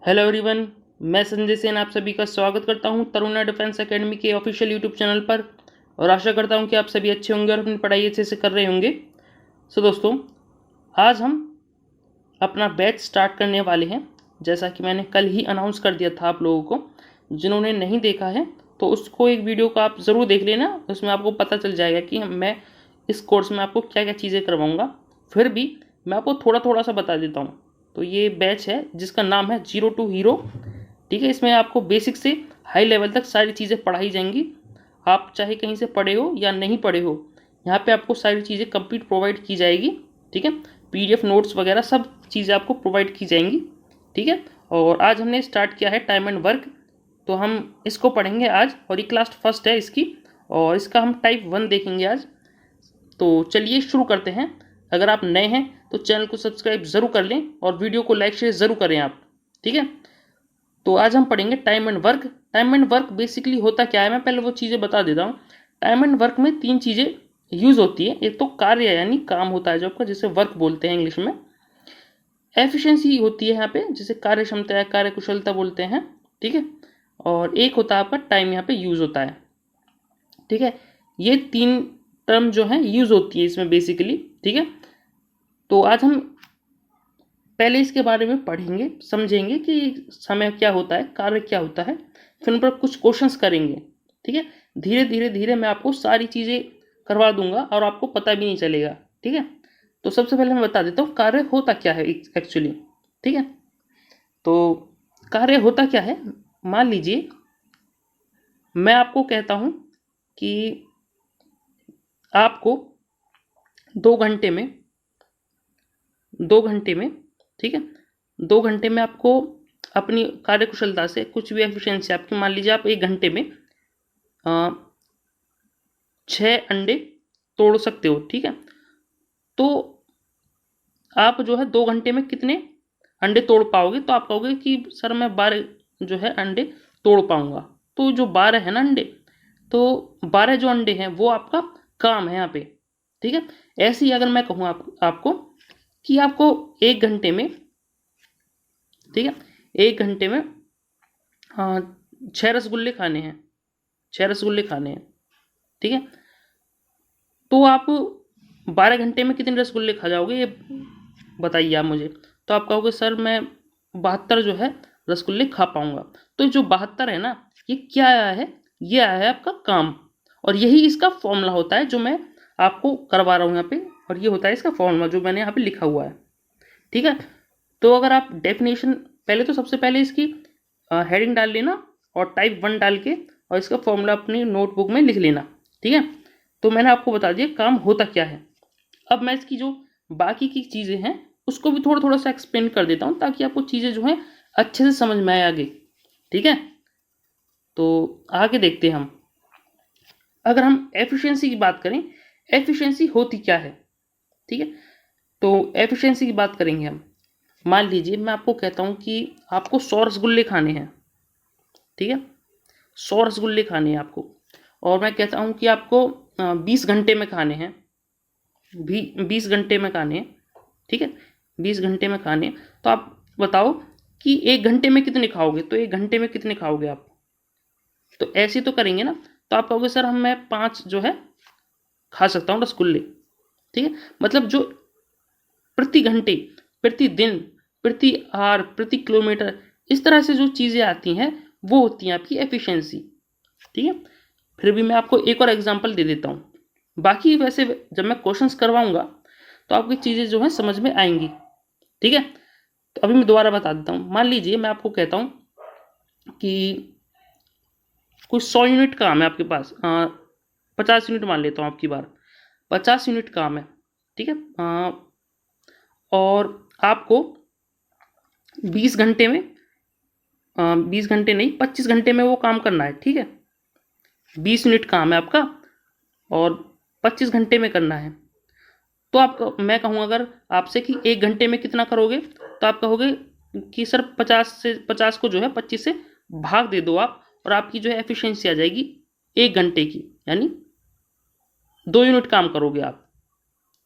Hello everyone, मैं संजय सेन आप सभी का स्वागत करता हूं तरुणा डिफेंस एकेडमी के ऑफिशियल यूट्यूब चैनल पर। और आशा करता हूं कि आप सभी अच्छे होंगे और अपनी पढ़ाई अच्छे से कर रहे होंगे। दोस्तों, आज हम अपना बैच स्टार्ट करने वाले हैं। जैसा कि मैंने कल ही अनाउंस कर दिया था आप लोगों को, जिन्होंने नहीं देखा है तो उसको एक वीडियो को आप ज़रूर देख लेना। उसमें आपको पता चल जाएगा कि मैं इस कोर्स में आपको क्या क्या चीज़ें करवाऊँगा। फिर भी मैं आपको थोड़ा थोड़ा सा बता देता हूँ। तो ये बैच है जिसका नाम है जीरो टू हीरो। ठीक है, इसमें आपको बेसिक से हाई लेवल तक सारी चीज़ें पढ़ाई जाएंगी। आप चाहे कहीं से पढ़े हो या नहीं पढ़े हो, यहाँ पे आपको सारी चीज़ें कंप्लीट प्रोवाइड की जाएगी। ठीक है, पीडीएफ नोट्स वगैरह सब चीज़ें आपको प्रोवाइड की जाएंगी। ठीक है, और आज हमने स्टार्ट किया है टाइम एंड वर्क, तो हम इसको पढ़ेंगे आज। और ये क्लास फर्स्ट है इसकी, और इसका हम टाइप 1 देखेंगे आज। तो चलिए शुरू करते हैं। अगर आप नए हैं तो चैनल को सब्सक्राइब ज़रूर कर लें और वीडियो को लाइक शेयर ज़रूर करें आप। ठीक है, तो आज हम पढ़ेंगे time and work. Time and work basically होता क्या है, मैं पहले वो चीज़ें बता देता हूँ। टाइम एंड वर्क में 3 चीज़ें यूज़ होती है। एक तो कार्य यानी काम होता है जो आपका, जिसे वर्क बोलते हैं इंग्लिश में। एफिशिएंसी होती है यहाँ पे, जिसे कार्य क्षमता या कार्य कुशलता बोलते हैं। ठीक है, और एक होता है आपका टाइम, यहाँ पे यूज़ होता है। ठीक है, ये 3 टर्म जो है यूज़ होती है इसमें बेसिकली। ठीक है, तो आज हम पहले इसके बारे में पढ़ेंगे, समझेंगे कि समय क्या होता है, कार्य क्या होता है। फिर उन पर कुछ क्वेश्चंस करेंगे। ठीक है, धीरे धीरे धीरे मैं आपको सारी चीज़ें करवा दूंगा और आपको पता भी नहीं चलेगा। ठीक है, तो सबसे पहले मैं बता देता हूँ कार्य होता क्या है एक्चुअली। ठीक है, तो कार्य होता क्या है, मान लीजिए मैं आपको कहता हूँ कि आपको 2 घंटे में 2 घंटे में, ठीक है, 2 घंटे में आपको अपनी कार्यकुशलता से कुछ भी एफिशिएंसी आपकी, मान लीजिए आप 1 घंटे में 6 अंडे तोड़ सकते हो। ठीक है, तो आप जो है 2 घंटे में कितने अंडे तोड़ पाओगे, तो आप कहोगे कि सर मैं 12 जो है अंडे तोड़ पाऊंगा। तो जो 12 है ना अंडे, तो 12 जो अंडे हैं वो आपका काम है यहाँ पे। ठीक है, ऐसे ही अगर मैं कहूँ आपको कि आपको 1 घंटे में, ठीक है, 1 घंटे में 6 रसगुल्ले खाने हैं, 6 रसगुल्ले खाने हैं। ठीक है, तो आप 12 घंटे में कितने रसगुल्ले खा जाओगे, ये बताइए आप मुझे। तो आप कहोगे सर मैं 72 जो है रसगुल्ले खा पाऊंगा। तो जो 72 है ना, ये क्या आया है, ये आया है आपका काम। और यही इसका फॉर्मूला होता है जो मैं आपको करवा रहा हूँ यहाँ पे। और ये होता है इसका फॉर्मूला जो मैंने यहाँ पे लिखा हुआ है। ठीक है, तो अगर आप डेफिनेशन, पहले तो सबसे पहले इसकी हेडिंग डाल लेना और टाइप 1 डाल के और इसका फॉर्मूला अपनी नोटबुक में लिख लेना। ठीक है, तो मैंने आपको बता दिया काम होता क्या है। अब मैं इसकी जो बाकी की चीज़ें हैं उसको भी थोड़ा थोड़ा सा एक्सप्लेन कर देता हूँ, ताकि आपको चीज़ें जो हैं अच्छे से समझ में आए आगे। ठीक है, तो आगे देखते हैं हम। अगर हम एफिशिएंसी की बात करें, एफिशिएंसी होती क्या है। ठीक है, तो एफिशिएंसी की बात करेंगे हम। मान लीजिए मैं आपको कहता हूँ कि आपको 100 रसगुल्ले खाने हैं। ठीक है, 100 रसगुल्ले खाने हैं आपको, और मैं कहता हूँ कि आपको 20 घंटे में खाने हैं, 20 घंटे में खाने हैं। ठीक है, 20 घंटे में खाने हैं। तो आप बताओ कि 1 घंटे में कितने खाओगे, तो 1 घंटे में कितने खाओगे आप। तो ऐसे तो करेंगे ना, तो आप कहोगे सर मैं 5 जो है खा सकता हूँ रसगुल्ले। ठीक है, मतलब जो प्रति घंटे, प्रति दिन, प्रति आवर, प्रति किलोमीटर, इस तरह से जो चीज़ें आती हैं वो होती हैं आपकी एफिशिएंसी। ठीक है, फिर भी मैं आपको एक और एग्जांपल दे देता हूँ। बाकी वैसे जब मैं क्वेश्चंस करवाऊंगा तो आपकी चीज़ें जो है समझ में आएंगी। ठीक है, तो अभी मैं दोबारा बता देता हूँ। मान लीजिए मैं आपको कहता हूँ कि कुछ 100 यूनिट काम है आपके पास, 50 यूनिट मान लेता हूँ आपकी बार, 50 यूनिट काम है। ठीक है, और आपको 20 घंटे में, 20 घंटे नहीं 25 घंटे में वो काम करना है। ठीक है, 20 यूनिट काम है आपका और 25 घंटे में करना है। तो आप, मैं कहूँ अगर आपसे कि 1 घंटे में कितना करोगे, तो आप कहोगे कि सर 50 को जो है 25 से भाग दे दो आप, और आपकी जो है एफिशिएंसी आ जाएगी 1 घंटे की, यानी 2 यूनिट काम करोगे आप।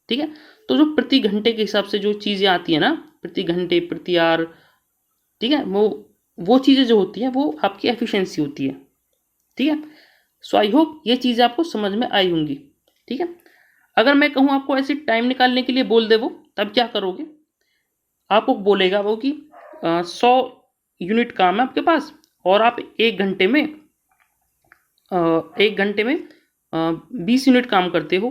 ठीक है, तो जो प्रति घंटे के हिसाब से जो चीज़ें आती है ना, प्रति घंटे, प्रति आवर, ठीक है, वो चीज़ें जो होती हैं वो आपकी एफिशिएंसी होती है। ठीक है, सो आई होप ये चीज़ें आपको समझ में आई होंगी। ठीक है, अगर मैं कहूँ आपको ऐसे टाइम निकालने के लिए बोल दे वो, तब क्या करोगे? आपको बोलेगा वो कि 100 यूनिट काम है आपके पास और आप 20 यूनिट काम करते हो।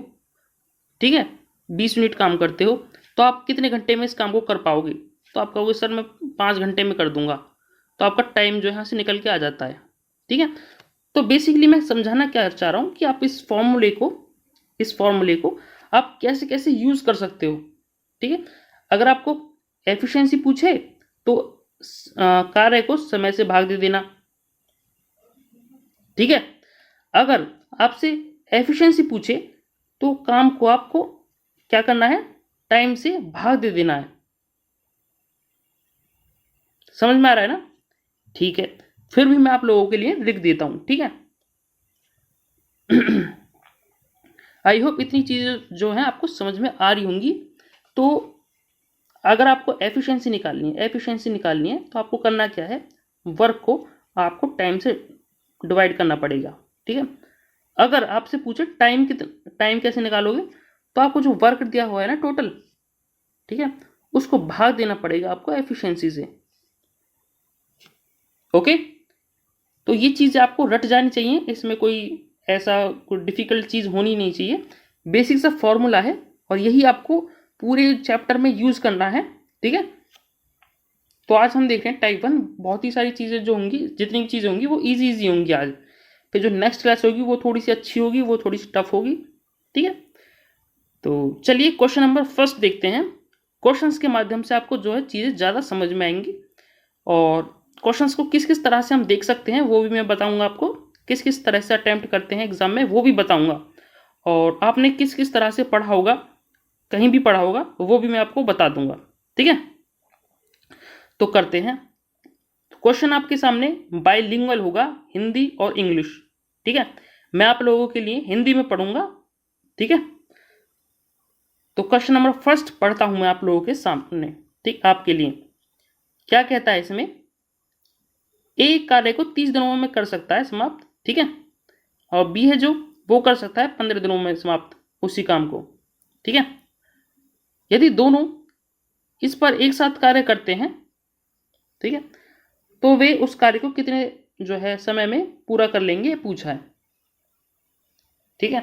ठीक है, 20 यूनिट काम करते हो, तो आप कितने घंटे में इस काम को कर पाओगे? तो आप कहोगे सर मैं 5 घंटे में कर दूंगा, तो आपका टाइम जो है यहाँ से निकल के आ जाता है। ठीक है, तो बेसिकली मैं समझाना क्या चाह रहा हूँ कि आप इस फॉर्मूले को आप कैसे कैसे यूज कर सकते हो। ठीक है, अगर आपको एफिशिएंसी पूछे तो कार्य को समय से भाग दे देना। ठीक है, अगर आपसे एफिशिएंसी पूछे तो काम को आपको क्या करना है? टाइम से भाग दे देना है। समझ में आ रहा है ना? ठीक है, फिर भी मैं आप लोगों के लिए लिख देता हूं। ठीक है, आई होप इतनी चीजें जो है आपको समझ में आ रही होंगी। तो अगर आपको एफिशिएंसी निकालनी है तो आपको करना क्या है? वर्क को आपको टाइम से डिवाइड करना पड़ेगा। ठीक है, अगर आपसे पूछे टाइम कैसे निकालोगे, तो आपको जो वर्क दिया हुआ है ना टोटल, ठीक है, उसको भाग देना पड़ेगा आपको एफिशिएंसी से। ओके, तो ये चीज़ आपको रट जानी चाहिए, इसमें कोई डिफिकल्ट चीज़ होनी नहीं चाहिए। बेसिक सा फॉर्मूला है और यही आपको पूरे चैप्टर में यूज करना है। ठीक है, तो आज हम देख रहे हैं टाइप 1। बहुत ही सारी चीज़ें जो होंगी, जितनी भी चीज़ें होंगी वो इजी होंगी आज। फिर जो नेक्स्ट क्लास होगी वो थोड़ी सी अच्छी होगी, वो थोड़ी सी टफ होगी। ठीक है, तो चलिए क्वेश्चन नंबर फर्स्ट देखते हैं। क्वेश्चंस के माध्यम से आपको जो है चीज़ें ज़्यादा समझ में आएंगी और क्वेश्चंस को किस किस तरह से हम देख सकते हैं वो भी मैं बताऊंगा आपको। किस किस तरह से अटेम्प्ट करते हैं एग्जाम में वो भी बताऊंगा, और आपने किस किस तरह से पढ़ा होगा, कहीं भी पढ़ा होगा, वो भी मैं आपको बता दूंगा। ठीक है, तो करते हैं। क्वेश्चन आपके सामने बाइलिंगुअल होगा, हिंदी और इंग्लिश। ठीक है, मैं आप लोगों के लिए हिंदी में पढ़ूंगा। ठीक है, तो क्वेश्चन नंबर फर्स्ट पढ़ता हूं मैं आप लोगों के सामने। ठीक, आपके लिए क्या कहता है इसमें? एक कार्य को 30 दिनों में कर सकता है समाप्त। ठीक है, और बी है जो वो कर सकता है 15 दिनों में समाप्त उसी काम को। ठीक है, यदि दोनों इस पर एक साथ कार्य करते हैं, ठीक है, तो वे उस कार्य को कितने जो है समय में पूरा कर लेंगे, ये पूछा है। ठीक है,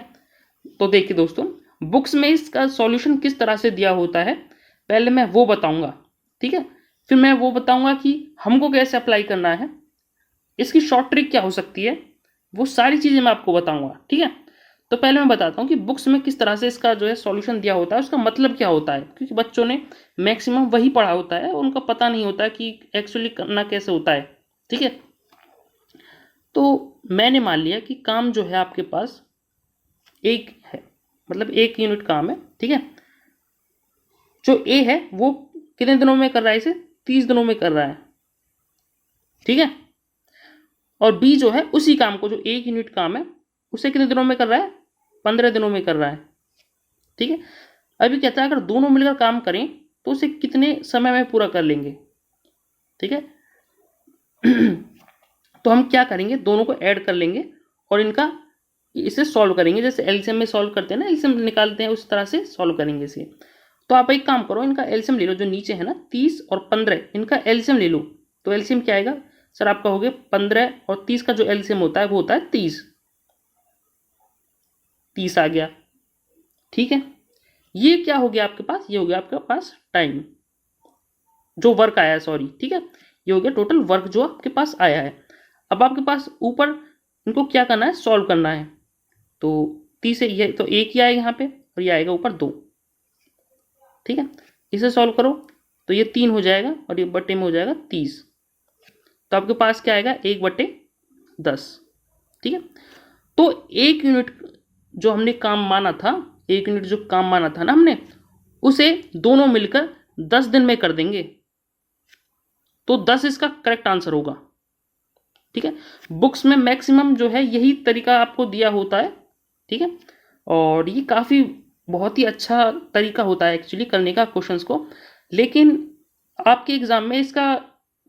तो देखिए दोस्तों, बुक्स में इसका सॉल्यूशन किस तरह से दिया होता है पहले मैं वो बताऊंगा। ठीक है, फिर मैं वो बताऊंगा कि हमको कैसे अप्लाई करना है, इसकी शॉर्ट ट्रिक क्या हो सकती है, वो सारी चीजें मैं आपको बताऊंगा। ठीक है, तो पहले मैं बताता हूँ कि बुक्स में किस तरह से इसका जो है सॉल्यूशन दिया होता है, उसका मतलब क्या होता है, क्योंकि बच्चों ने मैक्सिमम वही पढ़ा होता है, उनका पता नहीं होता कि एक्चुअली करना कैसे होता है। ठीक है, तो मैंने मान लिया कि काम जो है आपके पास एक है, मतलब 1 यूनिट काम है। ठीक है, जो ए है वो कितने दिनों में कर रहा है, इसे 30 दिनों में कर रहा है। ठीक है, और बी जो है उसी काम को, जो 1 यूनिट काम है, उसे कितने दिनों में कर रहा है, 15 दिनों में कर रहा है। ठीक है, अभी कहता है अगर दोनों मिलकर काम करें तो उसे कितने समय में पूरा कर लेंगे। ठीक है, तो हम क्या करेंगे, दोनों को ऐड कर लेंगे और इसे सॉल्व करेंगे, जैसे एलसीएम में सॉल्व करते हैं ना, एलसीएम निकालते हैं, उस तरह से सॉल्व करेंगे इसे। तो आप एक काम करो, इनका एलसीएम ले लो, जो नीचे है ना 30 और 15, इनका एलसीएम ले लो। तो एलसीएम क्या आएगा सर, आप कहोगे 15 और 30 का जो एलसीएम होता है वो होता है 30 आ गया। ठीक है, ये क्या हो गया आपके पास, ये हो गया आपके पास टाइम, जो वर्क आया है, सॉरी। ठीक है, ये हो गया टोटल वर्क जो आपके पास आया है। अब आपके पास ऊपर इनको क्या करना है, सॉल्व करना है। तो 30 है, ये तो एक ही आएगा यहाँ पे और ये आएगा ऊपर 2। ठीक है, इसे सॉल्व करो तो ये 3 हो जाएगा और ये बटे में हो जाएगा 30। तो आपके पास क्या आएगा, 1/10। ठीक है, तो 1 यूनिट जो हमने काम माना था, 1 यूनिट जो काम माना था ना हमने, उसे दोनों मिलकर 10 दिन में कर देंगे। तो 10 इसका करेक्ट आंसर होगा। ठीक है, बुक्स में मैक्सिमम जो है यही तरीका आपको दिया होता है। ठीक है, और ये काफ़ी बहुत ही अच्छा तरीका होता है एक्चुअली करने का क्वेश्चंस को, लेकिन आपके एग्जाम में इसका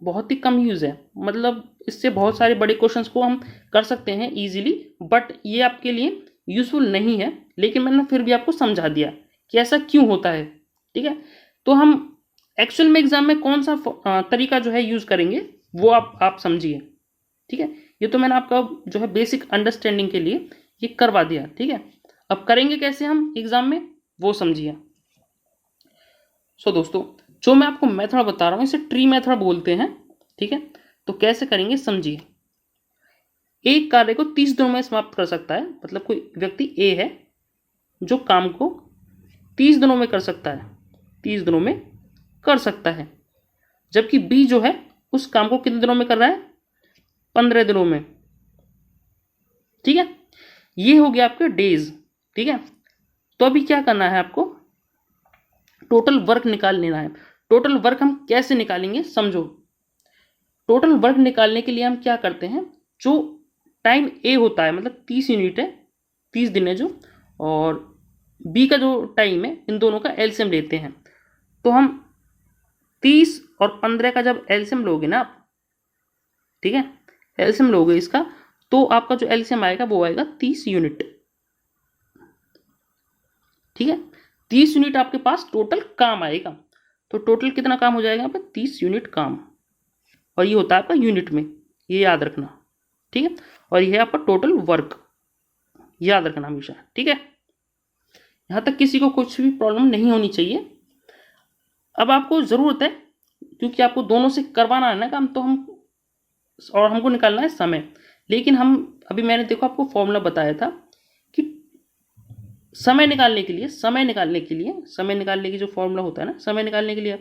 बहुत ही कम यूज़ है, मतलब इससे बहुत सारे बड़े क्वेश्चंस को हम कर सकते हैं इजीली, बट ये आपके लिए यूज़फुल नहीं है। लेकिन मैंने फिर भी आपको समझा दिया कि ऐसा क्यों होता है, ठीक है। तो हम एक्चुअल में एग्जाम में कौन सा तरीका जो है यूज़ करेंगे वो आप समझिए, ठीक है। ये तो मैंने आपका जो है बेसिक अंडरस्टैंडिंग के लिए ये करवा दिया, ठीक है। अब करेंगे कैसे हम एग्जाम में वो समझिए। सो दोस्तों, जो मैं आपको मेथड बता रहा हूँ इसे ट्री मेथड बोलते हैं, ठीक है। तो कैसे करेंगे समझिए। एक कार्य को 30 दिनों में समाप्त कर सकता है, मतलब कोई व्यक्ति ए है जो काम को 30 दिनों में कर सकता है, 30 दिनों में कर सकता है, जबकि बी जो है उस काम को कितने दिनों में कर रहा है, 15 दिनों में, ठीक है। ये हो गया आपके डेज, ठीक है। तो अभी क्या करना है आपको, टोटल वर्क निकाल लेना है। टोटल वर्क हम कैसे निकालेंगे समझो। टोटल वर्क निकालने के लिए हम क्या करते हैं, जो टाइम ए होता है मतलब 30 यूनिट है, 30 दिन है जो, और बी का जो टाइम है, इन दोनों का एलसीएम लेते हैं। तो हम 30 और 15 का जब एलसीएम लोगे ना आप, ठीक है, एलसीएम लोगे इसका, तो आपका जो एलसीएम आएगा वो आएगा 30 यूनिट, ठीक है। 30 यूनिट आपके पास टोटल काम आएगा। तो टोटल कितना काम हो जाएगा यहाँ पे, 30 यूनिट काम, और ये होता है आपका यूनिट में, ये याद रखना, ठीक है। और ये है आपका टोटल वर्क, याद रखना हमेशा, ठीक है। यहाँ तक किसी को कुछ भी प्रॉब्लम नहीं होनी चाहिए। अब आपको ज़रूरत है, क्योंकि आपको दोनों से करवाना है ना काम, तो हमको निकालना है समय। लेकिन हम अभी मैंने देखो आपको फॉर्मूला बताया था कि समय निकालने के लिए जो फॉर्मूला होता है ना, समय निकालने के लिए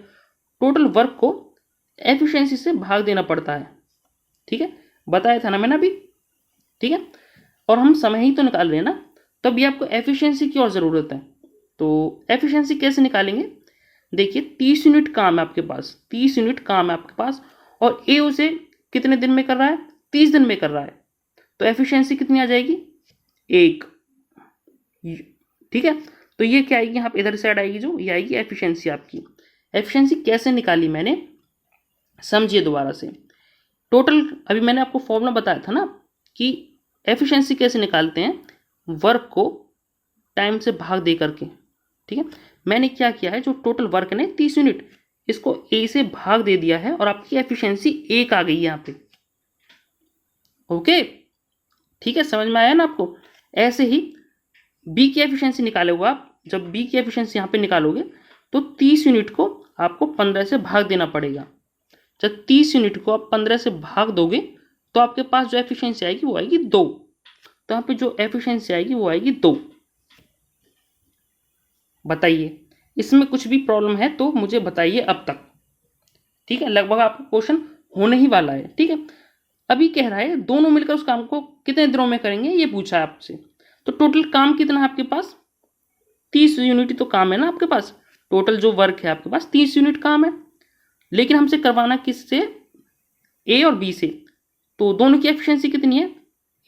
टोटल वर्क को एफिशिएंसी से भाग देना पड़ता है, ठीक है, बताया था ना मैंने अभी, ठीक है। और हम समय ही तो निकाल रहे हैं ना, तब भी आपको एफिशिएंसी की और ज़रूरत है। तो एफिशिएंसी कैसे निकालेंगे, देखिए 30 यूनिट काम है आपके पास, 30 यूनिट काम है आपके पास, और ए उसे कितने दिन में कर रहा है, 30 दिन में कर रहा है। तो एफिशिएंसी कितनी आ जाएगी, 1, ठीक है। तो ये क्या आएगी यहाँ पे, इधर साइड आएगी जो, ये आएगी एफिशिएंसी आपकी। एफिशिएंसी कैसे निकाली मैंने, समझिए दोबारा से। टोटल अभी मैंने आपको फॉर्मूला बताया था ना कि एफिशिएंसी कैसे निकालते हैं, वर्क को टाइम से भाग दे करके, ठीक है। मैंने क्या किया है, जो टोटल वर्क है 30 यूनिट, इसको ए से भाग दे दिया है और आपकी एफिशिएंसी 1 आ गई है यहाँ पे, ओके, ठीक है, समझ में आया ना आपको। ऐसे ही बी की एफिशिएंसी निकालोगे आप, जब बी की एफिशिएंसी यहाँ पे निकालोगे तो 30 यूनिट को आपको 15 से भाग देना पड़ेगा। जब 30 यूनिट को आप 15 से भाग दोगे तो आपके पास जो एफिशिएंसी आएगी वो आएगी 2। तो यहाँ पे जो एफिशिएंसी आएगी वो आएगी 2। बताइए, इसमें कुछ भी प्रॉब्लम है तो मुझे बताइए अब तक, ठीक है। लगभग आपका क्वेश्चन होने ही वाला है, ठीक है। अभी कह रहा है दोनों मिलकर उस काम को कितने दिनों में करेंगे, ये पूछा है आपसे। तो टोटल काम कितना है आपके पास, 30 यूनिट तो काम है ना आपके पास, टोटल जो वर्क है आपके पास 30 यूनिट काम है। लेकिन हमसे करवाना किससे, ए और बी से। तो दोनों की एफिशिएंसी कितनी है,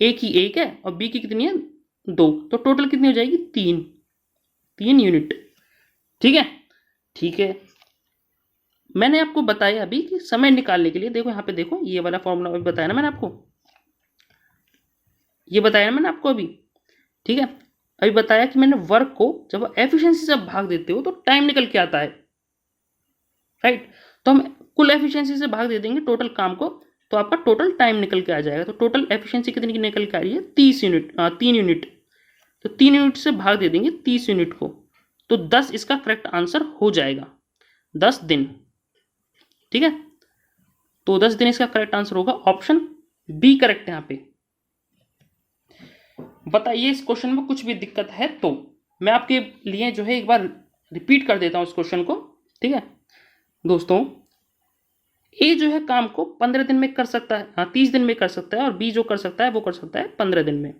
ए की 1 है और बी की कितनी है 2। तो टोटल कितनी हो जाएगी, 3 यूनिट, ठीक है, ठीक है। मैंने आपको बताया अभी कि समय निकालने के लिए, देखो यहाँ पे देखो, ये वाला फॉर्मूला अभी बताया ना मैंने आपको, ये बताया ना मैंने आपको अभी, ठीक है। अभी बताया कि मैंने वर्क को जब एफिशिएंसी से भाग देते हो तो टाइम निकल के आता है, राइट। तो हम कुल एफिशिएंसी से भाग दे देंगे टोटल काम को, तो आपका टोटल टाइम निकल के आ जाएगा। तो टोटल एफिशिएंसी कितनी की निकल के आ रही है, 3 यूनिट। तो 3 यूनिट से भाग दे देंगे 30 यूनिट को, तो 10 इसका करेक्ट आंसर हो जाएगा, 10 दिन, ठीक है। तो 10 दिन इसका करेक्ट आंसर होगा, ऑप्शन बी करेक्ट है यहाँ पे। बताइए इस क्वेश्चन में कुछ भी दिक्कत है तो मैं आपके लिए जो है एक बार रिपीट कर देता हूं इस क्वेश्चन को, ठीक है दोस्तों। ए जो है काम को 15 दिन में कर सकता है, 30 दिन में कर सकता है, और बी जो कर सकता है वो कर सकता है 15 दिन में।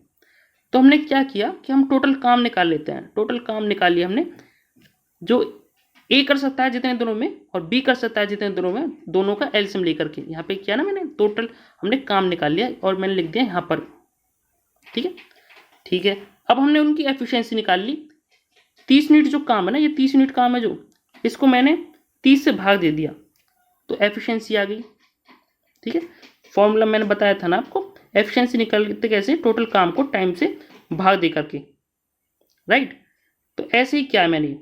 तो हमने क्या किया कि हम टोटल काम निकाल लेते हैं। टोटल काम निकाल लिया हमने, जो ए कर सकता है जितने दिनों में और बी कर सकता है जितने दिनों में, दोनों का एलसीएम लेकर के यहाँ पे किया ना मैंने, टोटल हमने काम निकाल लिया और मैंने लिख दिया यहाँ पर, ठीक है, ठीक है। अब हमने उनकी एफिशिएंसी निकाल ली। 30 यूनिट जो काम है ना, ये 30 यूनिट काम है जो, इसको मैंने 30 से भाग दे दिया तो एफिशिएंसी आ गई, ठीक है, फॉर्मूला मैंने बताया था ना आपको, एफिशिएंसी निकालते कैसे, टोटल काम को टाइम से भाग दे करके, राइट। तो ऐसे ही क्या है, मैंने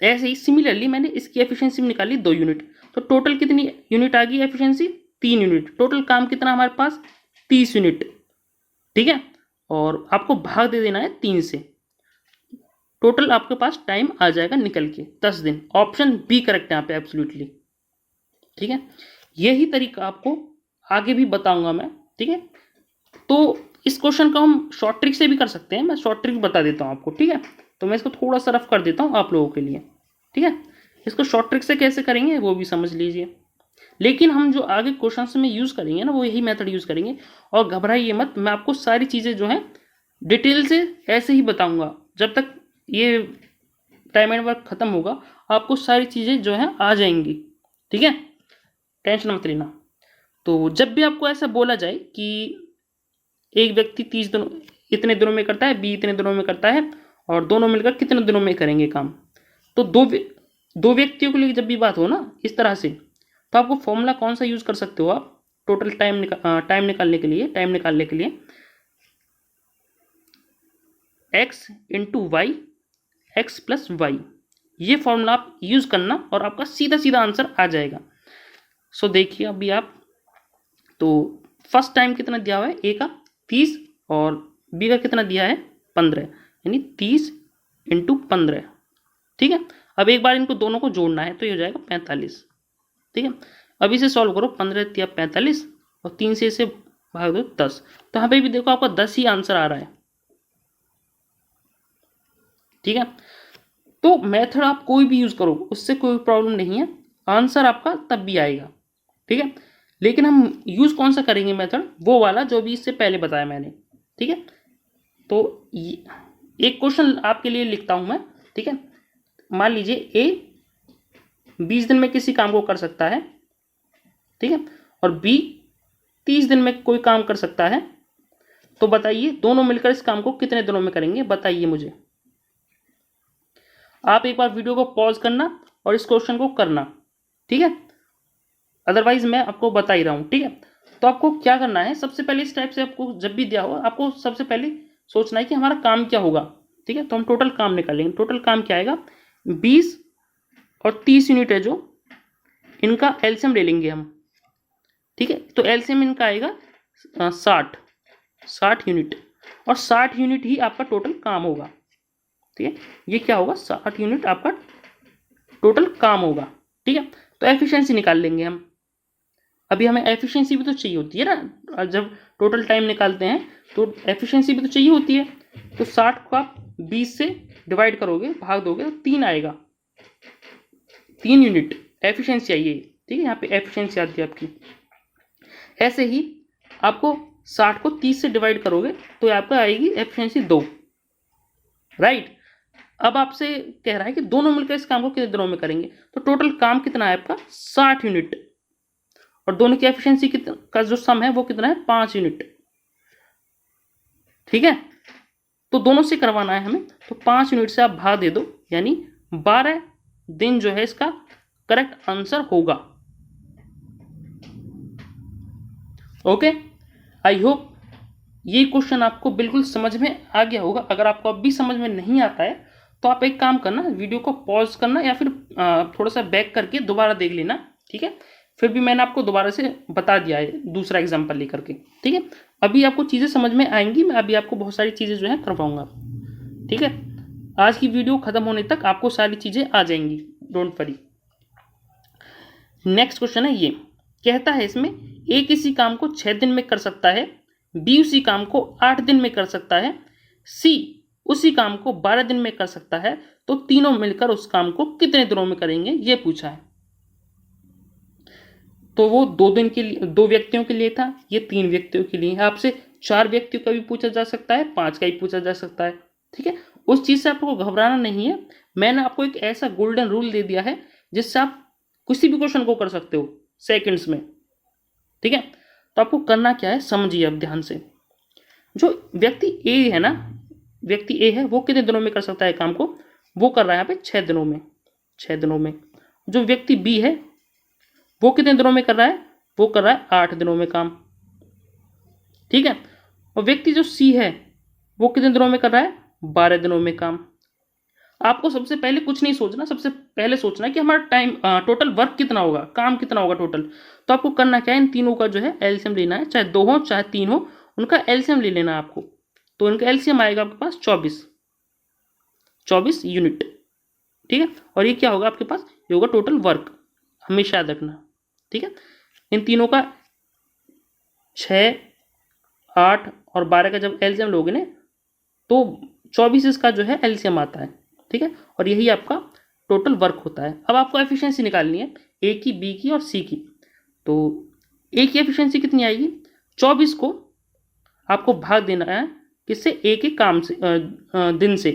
ऐसे ही सिमिलरली मैंने इसकी एफिशिएंसी निकाली 2 यूनिट, तो टोटल कितनी यूनिट आ गई एफिशिएंसी, 3 यूनिट। टोटल काम कितना हमारे पास, 30 यूनिट, ठीक है, और आपको भाग दे देना है 3 से, टोटल आपके पास टाइम आ जाएगा निकल के 10 दिन। ऑप्शन बी करेक्ट है यहाँ पे एब्सोल्युटली, ठीक है। यही तरीका आपको आगे भी बताऊंगा मैं, ठीक है। तो इस क्वेश्चन को हम शॉर्ट ट्रिक से भी कर सकते हैं, मैं शॉर्ट ट्रिक बता देता हूँ आपको, ठीक है। तो मैं इसको थोड़ा सा रफ कर देता हूँ आप लोगों के लिए, ठीक है। इसको शॉर्ट ट्रिक से कैसे करेंगे वो भी समझ लीजिए, लेकिन हम जो आगे क्वेश्चन में यूज़ करेंगे ना वो यही मेथड यूज़ करेंगे। और घबराइए मत, मैं आपको सारी चीज़ें जो हैं डिटेल से ऐसे ही बताऊंगा, जब तक ये टाइम एंड वर्क खत्म होगा आपको सारी चीज़ें जो हैं आ जाएंगी, ठीक है, टेंशन मत लेना। तो जब भी आपको ऐसा बोला जाए कि एक व्यक्ति 30 दिनों इतने दिनों में करता है, बी इतने दिनों में करता है, और दोनों मिलकर कितने दिनों में करेंगे काम, तो दो व्यक्तियों के लिए जब भी बात हो ना इस तरह से, तो आपको फॉर्मूला कौन सा यूज कर सकते हो आप, टोटल टाइम निकालने के लिए x into y, x plus y, ये फॉर्मूला आप यूज करना और आपका सीधा सीधा आंसर आ जाएगा। सो देखिए अभी आप, तो फर्स्ट टाइम कितना दिया हुआ है, ए का 30 और बी का कितना दिया है 15, यानी 30 इंटू 15, ठीक है। अब एक बार इनको दोनों को जोड़ना है तो ये हो जाएगा 45, ठीक है। अब इसे सॉल्व करो, 15 या 45 और 3 से इसे भाग दो 10, तो यहाँ पे भी देखो आपका 10 ही आंसर आ रहा है, ठीक है। तो मेथड आप कोई भी यूज करो उससे कोई प्रॉब्लम नहीं है, आंसर आपका तब भी आएगा, ठीक है। लेकिन हम यूज कौन सा करेंगे मेथड, वो वाला जो भी इससे पहले बताया मैंने, ठीक है। तो एक क्वेश्चन आपके लिए लिखता हूं मैं, ठीक है। मान लीजिए ए 20 दिन में किसी काम को कर सकता है, ठीक है, और बी 30 दिन में कोई काम कर सकता है, तो बताइए दोनों मिलकर इस काम को कितने दिनों में करेंगे, बताइए मुझे। आप एक बार वीडियो को पॉज करना और इस क्वेश्चन को करना, ठीक है, अदरवाइज मैं आपको बता ही रहा हूं, ठीक है। तो आपको क्या करना है, सबसे पहले इस टाइप से आपको जब भी दिया हो आपको सबसे पहले सोचना है कि हमारा काम क्या होगा, ठीक है। तो हम टोटल काम निकालेंगे, टोटल काम क्या आएगा, 20 और 30 यूनिट है जो, इनका एलसीएम ले लेंगे हम, ठीक है। तो एलसीएम इनका आएगा 60 यूनिट, और 60 यूनिट ही आपका टोटल काम होगा, ठीक है। ये क्या होगा, 60 यूनिट आपका टोटल काम होगा, ठीक है। तो एफिशिएंसी निकाल लेंगे हम, अभी हमें एफिशिएंसी भी तो चाहिए होती है ना, जब टोटल टाइम निकालते हैं तो एफिशिएंसी भी तो चाहिए होती है। तो 60 को आप 20 से डिवाइड करोगे, भाग दोगे, तो 3 आएगा, 3 यूनिट एफिशिएंसी आई है, ठीक है। यहाँ पे एफिशिएंसी आती है आपकी। ऐसे ही आपको 60 को 30 से डिवाइड करोगे तो आपका आएगी एफिशिएंसी 2, राइट। अब आपसे कह रहा है कि दोनों मिलकर इस काम को कितने दिनों में करेंगे, तो टोटल काम कितना है आपका 60 यूनिट, और दोनों की एफिशिएंसी का जो सम है वो कितना है 5 यूनिट, ठीक है। तो दोनों से करवाना है हमें, तो 5 यूनिट से आप भाग दे दो, यानी 12 दिन जो है इसका करेक्ट आंसर होगा। ओके, आई होप ये क्वेश्चन आपको बिल्कुल समझ में आ गया होगा। अगर आपको अब भी समझ में नहीं आता है तो आप एक काम करना, वीडियो को पॉज करना या फिर थोड़ा सा बैक करके दोबारा देख लेना, ठीक है। फिर भी मैंने आपको दोबारा से बता दिया है दूसरा एग्जांपल लेकर के, ठीक है। अभी आपको चीज़ें समझ में आएंगी, मैं अभी आपको बहुत सारी चीज़ें जो है करवाऊंगा, ठीक है। आज की वीडियो खत्म होने तक आपको सारी चीज़ें आ जाएंगी, डोंट वरी। नेक्स्ट क्वेश्चन है, ये कहता है इसमें ए किसी काम को 6 दिन में कर सकता है, बी उसी काम को 8 दिन में कर सकता है, सी उसी काम को 12 दिन में कर सकता है, तो तीनों मिलकर उस काम को कितने दिनों में करेंगे, ये पूछा है। तो वो 2 दिन के लिए 2 व्यक्तियों के लिए था, ये 3 व्यक्तियों के लिए है। आपसे 4 व्यक्तियों का भी पूछा जा सकता है, 5 का भी पूछा जा सकता है, ठीक है। उस चीज से आपको घबराना नहीं है, मैंने आपको एक ऐसा गोल्डन रूल दे दिया है जिससे आप किसी भी क्वेश्चन को कर सकते हो सेकंड्स में, ठीक है। तो आपको करना क्या है, समझिए अब ध्यान से। जो व्यक्ति ए है ना, व्यक्ति ए है वो कितने दिनों में कर सकता है काम को, वो कर रहा है यहाँ पे 6 दिनों में, 6 दिनों में। जो व्यक्ति बी है वो कितने दिनों में कर रहा है, वो कर रहा है 8 दिनों में काम, ठीक है। और व्यक्ति जो सी है वो कितने दिनों में कर रहा है, 12 दिनों में काम। आपको सबसे पहले कुछ नहीं सोचना, सबसे पहले सोचना कि हमारा टाइम टोटल वर्क कितना होगा, काम कितना होगा टोटल। तो आपको करना क्या है, इन तीनों का जो है एलसीएम लेना है, चाहे 2 हो चाहे 3 हो, उनका एलसीएम ले लेना है आपको। तो इनका एलसीएम आएगा आपके पास 24 यूनिट, ठीक है। और ये क्या होगा आपके पास, ये होगा टोटल वर्क, हमेशा याद रखना, ठीक है। इन तीनों का 6, 8 और 12 का जब एलसीएम लोगे ना तो 24 इसका जो है एलसीएम आता है, ठीक है। और यही आपका टोटल वर्क होता है। अब आपको एफिशिएंसी निकालनी है ए की, बी की और सी की। तो ए की एफिशिएंसी कितनी आएगी, 24 को आपको भाग देना है किससे, ए के काम से, दिन से,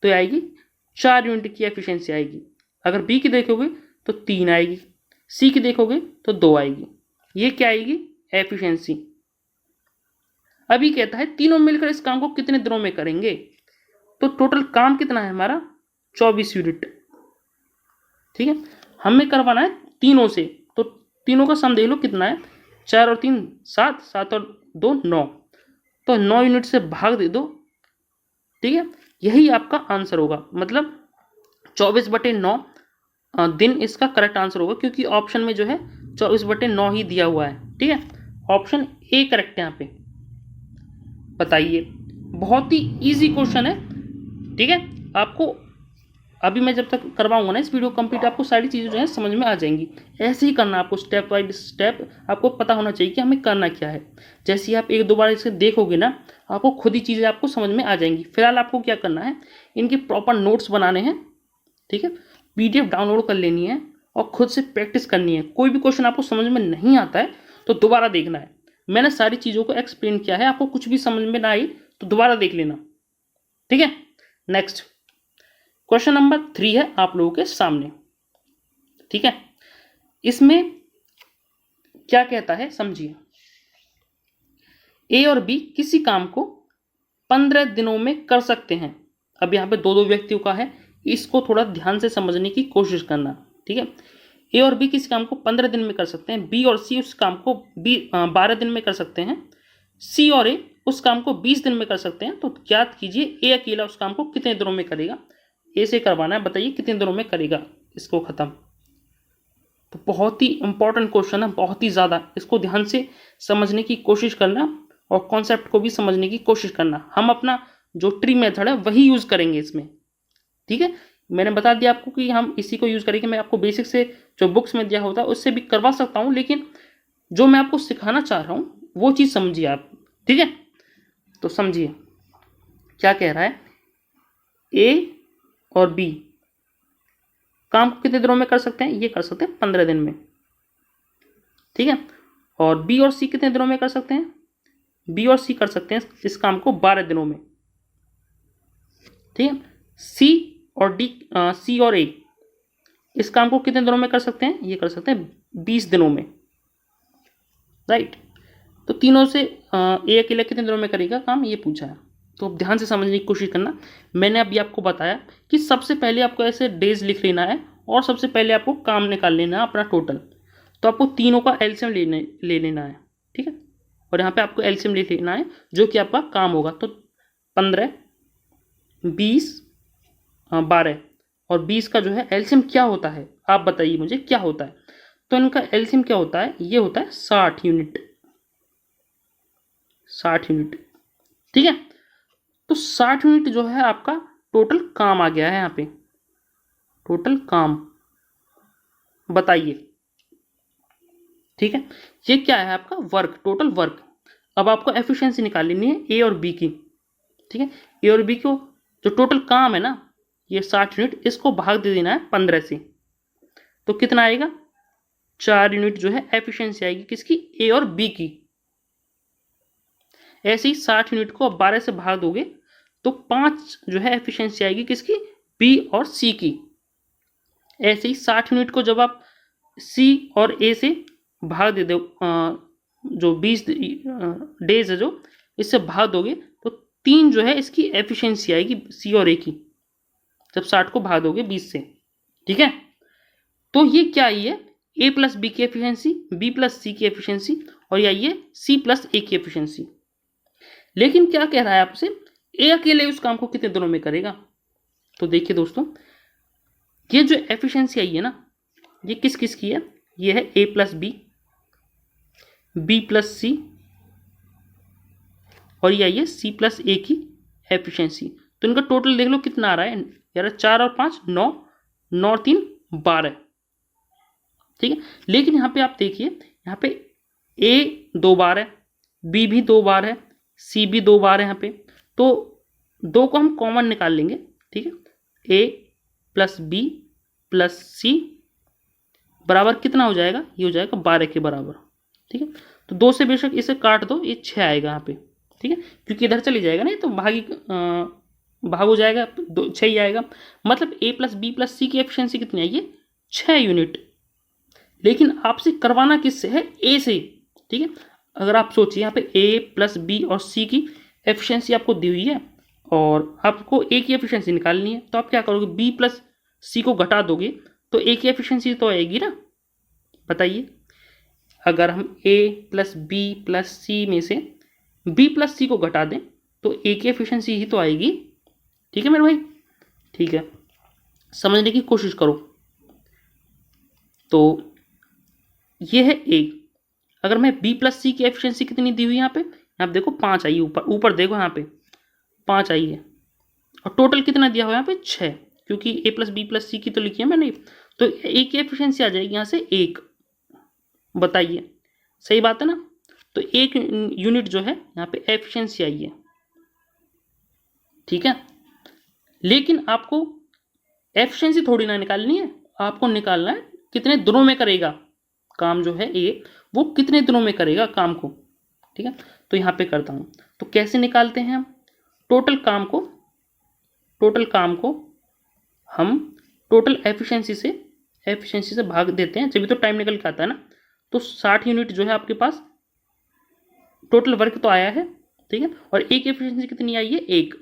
तो आएगी 4 यूनिट की एफिशिएंसी आएगी। अगर बी की देखोगे तो 3 आएगी, सी की देखोगे तो 2 आएगी। ये क्या आएगी, एफिशिएंसी। अभी कहता है तीनों मिलकर इस काम को कितने दिनों में करेंगे। तो टोटल काम कितना है हमारा, 24 यूनिट, ठीक है। हमें करवाना है तीनों से, तो तीनों का सम देख लो कितना है, 4 और 3 7, 7 और 2 9, तो 9 यूनिट से भाग दे दो, ठीक है। यही आपका आंसर होगा, मतलब 24/9 दिन इसका करेक्ट आंसर होगा, क्योंकि ऑप्शन में जो है 24/9 ही दिया हुआ है, ठीक है। ऑप्शन ए करेक्ट है यहाँ पे। बताइए, बहुत ही इजी क्वेश्चन है, ठीक है। आपको अभी मैं जब तक करवाऊंगा ना इस वीडियो कंप्लीट, आपको सारी चीज़ें जो है समझ में आ जाएंगी। ऐसे ही करना आपको, स्टेप बाय स्टेप आपको पता होना चाहिए कि हमें करना क्या है। जैसे ही आप 1-2 बार इसे देखोगे ना, आपको खुद ही चीज़ें आपको समझ में आ जाएंगी। फिलहाल आपको क्या करना है, इनके प्रॉपर नोट्स बनाने हैं, ठीक है। पीडीएफ डाउनलोड कर लेनी है और खुद से प्रैक्टिस करनी है। कोई भी क्वेश्चन आपको समझ में नहीं आता है तो दोबारा देखना है। मैंने सारी चीज़ों को एक्सप्लेन किया है, आपको कुछ भी समझ में ना आई तो दोबारा देख लेना, ठीक है। नेक्स्ट क्वेश्चन नंबर 3 है आप लोगों के सामने, ठीक है। इसमें क्या कहता है समझिए, ए और बी किसी काम को 15 दिनों में कर सकते हैं। अब यहाँ पे 2-2 व्यक्तियों का है, इसको थोड़ा ध्यान से समझने की कोशिश करना, ठीक है। ए और बी किसी काम को 15 दिन में कर सकते हैं, बी और सी उस काम को 12 दिन में कर सकते हैं, सी और ए उस काम को 20 दिन में कर सकते हैं। तो ज्ञात कीजिए ए अकेला उस काम को कितने दिनों में करेगा। ए से करवाना है, बताइए कितने दिनों में करेगा इसको ख़त्म। तो बहुत ही इंपॉर्टेंट क्वेश्चन है, बहुत ही ज़्यादा, इसको ध्यान से समझने की कोशिश करना और कॉन्सेप्ट को भी समझने की कोशिश करना। हम अपना जो ट्री मेथड है वही यूज़ करेंगे इसमें, ठीक है। मैंने बता दिया आपको कि हम इसी को यूज़ करेंगे। मैं आपको बेसिक से जो बुक्स में दिया होता है उससे भी करवा सकता हूँ, लेकिन जो मैं आपको सिखाना चाह रहा हूँ वो चीज़ समझिए आप, ठीक है। तो समझिए क्या कह रहा है, ए और बी काम को कितने दिनों में कर सकते हैं, ये कर सकते हैं 15 दिन में, ठीक है। और बी और सी कितने दिनों में कर सकते हैं, बी और सी कर सकते हैं इस काम को 12 दिनों में, ठीक है। सी और ए इस काम को कितने दिनों में कर सकते हैं, ये कर सकते हैं 20 दिनों में, राइट। तो तीनों से ए अकेला कितने दिनों में करेगा काम, ये पूछा है। तो ध्यान से समझने की कोशिश करना। मैंने अभी आपको बताया कि सबसे पहले आपको ऐसे डेज लिख लेना है और सबसे पहले आपको काम निकाल लेना है अपना टोटल। तो आपको तीनों का एलसीएम ले लेना है, ठीक है। और यहाँ पे आपको एलसीएम ले लेना है जो कि आपका काम होगा। तो 15, 20, 12 और 20 का जो है एलसीएम क्या होता है, आप बताइए मुझे क्या होता है। तो इनका एलसीएम क्या होता है, ये होता है 60 यूनिट, 60 यूनिट, ठीक है। तो 60 यूनिट जो है आपका टोटल काम आ गया है यहाँ पे, टोटल काम, बताइए, ठीक है। ये क्या है आपका वर्क, टोटल वर्क। अब आपको एफिशिएंसी निकाल लेनी है ए और बी की, ठीक है। ए और बी को जो टोटल काम है ना, ये 60 यूनिट, इसको भाग दे देना है 15 से। तो कितना आएगा, 4 यूनिट जो है एफिशिएंसी आएगी किसकी, ए और बी की। ऐसे ही 60 यूनिट को अब 12 से भाग दोगे तो 5 जो है एफिशिएंसी आएगी किसकी, बी और सी की। ऐसे ही 60 यूनिट को जब आप सी और ए से भाग दे दो, जो 20 डेज है जो, इससे भाग दोगे तो 3 जो है इसकी एफिशिएंसी आएगी सी और ए की, जब 60 को भाग दोगे 20 से, ठीक है। तो ये क्या आई है, ए प्लस बी की एफिशिएंसी, बी प्लस सी की एफिशिएंसी, और या ये सी प्लस ए की एफिशिएंसी। लेकिन क्या कह रहा है आपसे, ए अकेले उस काम को कितने दिनों में करेगा। तो देखिए दोस्तों, ये जो एफिशिएंसी आई है ना, ये किस किस की है, ये है ए प्लस बी प्लस सी, और ये आई है सी प्लस ए की एफिशिएंसी। तो इनका टोटल देख लो कितना आ रहा है यार, 4 और 5 9, 9 और 3 12। ठीक है, लेकिन यहाँ पे आप देखिए, यहाँ पे ए 2 बार है, बी भी 2 बार है, सी भी 2 बार है यहाँ पे। तो 2 को हम कॉमन निकाल लेंगे। ठीक है, ए प्लस बी प्लस सी बराबर कितना हो जाएगा, ये हो जाएगा 12 के बराबर। ठीक है, तो 2 से बेशक इसे काट दो, ये 6 आएगा यहाँ पे। ठीक है, क्योंकि इधर चली जाएगा ना, तो भाग हो जाएगा, 6 ही आएगा। मतलब ए प्लस बी प्लस सी की एफिशिएंसी कितनी आई है, 6 यूनिट। लेकिन आपसे करवाना किससे है, ए से। ठीक है, अगर आप सोचिए यहाँ पे ए प्लस बी और सी की एफिशिएंसी आपको दी हुई है और आपको ए की एफिशिएंसी निकालनी है, तो आप क्या करोगे, बी प्लस सी को घटा दोगे तो ए की एफिशिएंसी तो आएगी ना। बताइए, अगर हम ए प्लस बी प्लस सी में से बी प्लस सी को घटा दें तो ए की एफिशिएंसी ही तो आएगी। ठीक है मेरे भाई, ठीक है, समझने की कोशिश करो। तो ये है ए। अगर मैं बी प्लस सी की एफिशिएंसी कितनी दी हुई है यहाँ पे, यहाँ पे देखो 5 आई है, ऊपर देखो यहाँ पे 5 आई है, और टोटल कितना दिया हुआ है यहाँ पे 6, क्योंकि ए प्लस बी प्लस सी की तो लिखी है मैंने। तो ए की एफिशिएंसी आ जाएगी यहाँ से 1। बताइए, सही बात है ना। तो 1 यूनिट जो है यहाँ पे एफिशिएंसी आई है। ठीक है, लेकिन आपको एफिशिएंसी थोड़ी ना निकालनी है, आपको निकालना है कितने दिनों में करेगा काम जो है ए, वो कितने दिनों में करेगा काम को। ठीक है, तो यहाँ पे करता हूँ। तो कैसे निकालते हैं हम, टोटल काम को हम टोटल एफिशिएंसी से भाग देते हैं, जब तो टाइम निकल के आता है ना। तो 60 यूनिट जो है आपके पास टोटल वर्क तो आया है। ठीक है, और ए की एफिशिएंसी कितनी आई है, 1।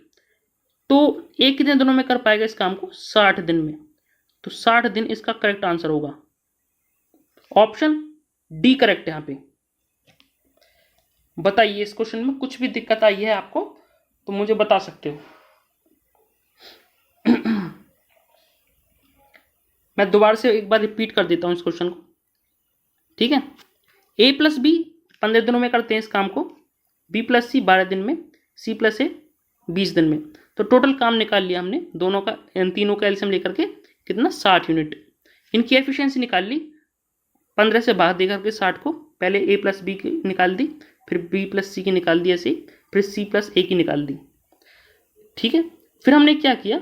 तो एक कितने दिनों में कर पाएगा इस काम को, 60 दिन में। तो 60 दिन इसका करेक्ट आंसर होगा। ऑप्शन डी करेक्ट है यहाँ पे। बताइए, इस क्वेश्चन में कुछ भी दिक्कत आई है आपको तो मुझे बता सकते हो। मैं दोबारा से एक बार रिपीट कर देता हूं इस क्वेश्चन को। ठीक है, ए प्लस बी 15 दिनों में करते हैं इस काम को, बी प्लस सी 12 दिन में, सी प्लस ए 20 दिन में। तो टोटल काम निकाल लिया हमने दोनों का, इन तीनों का एलसीएम लेकर के कितना, 60 यूनिट। इनकी एफिशिएंसी निकाल ली, 15 से भाग दे करके 60 को, पहले ए प्लस बी की निकाल दी, फिर बी प्लस सी की निकाल दी ऐसे, फिर सी प्लस ए की निकाल दी। ठीक है, फिर हमने क्या किया,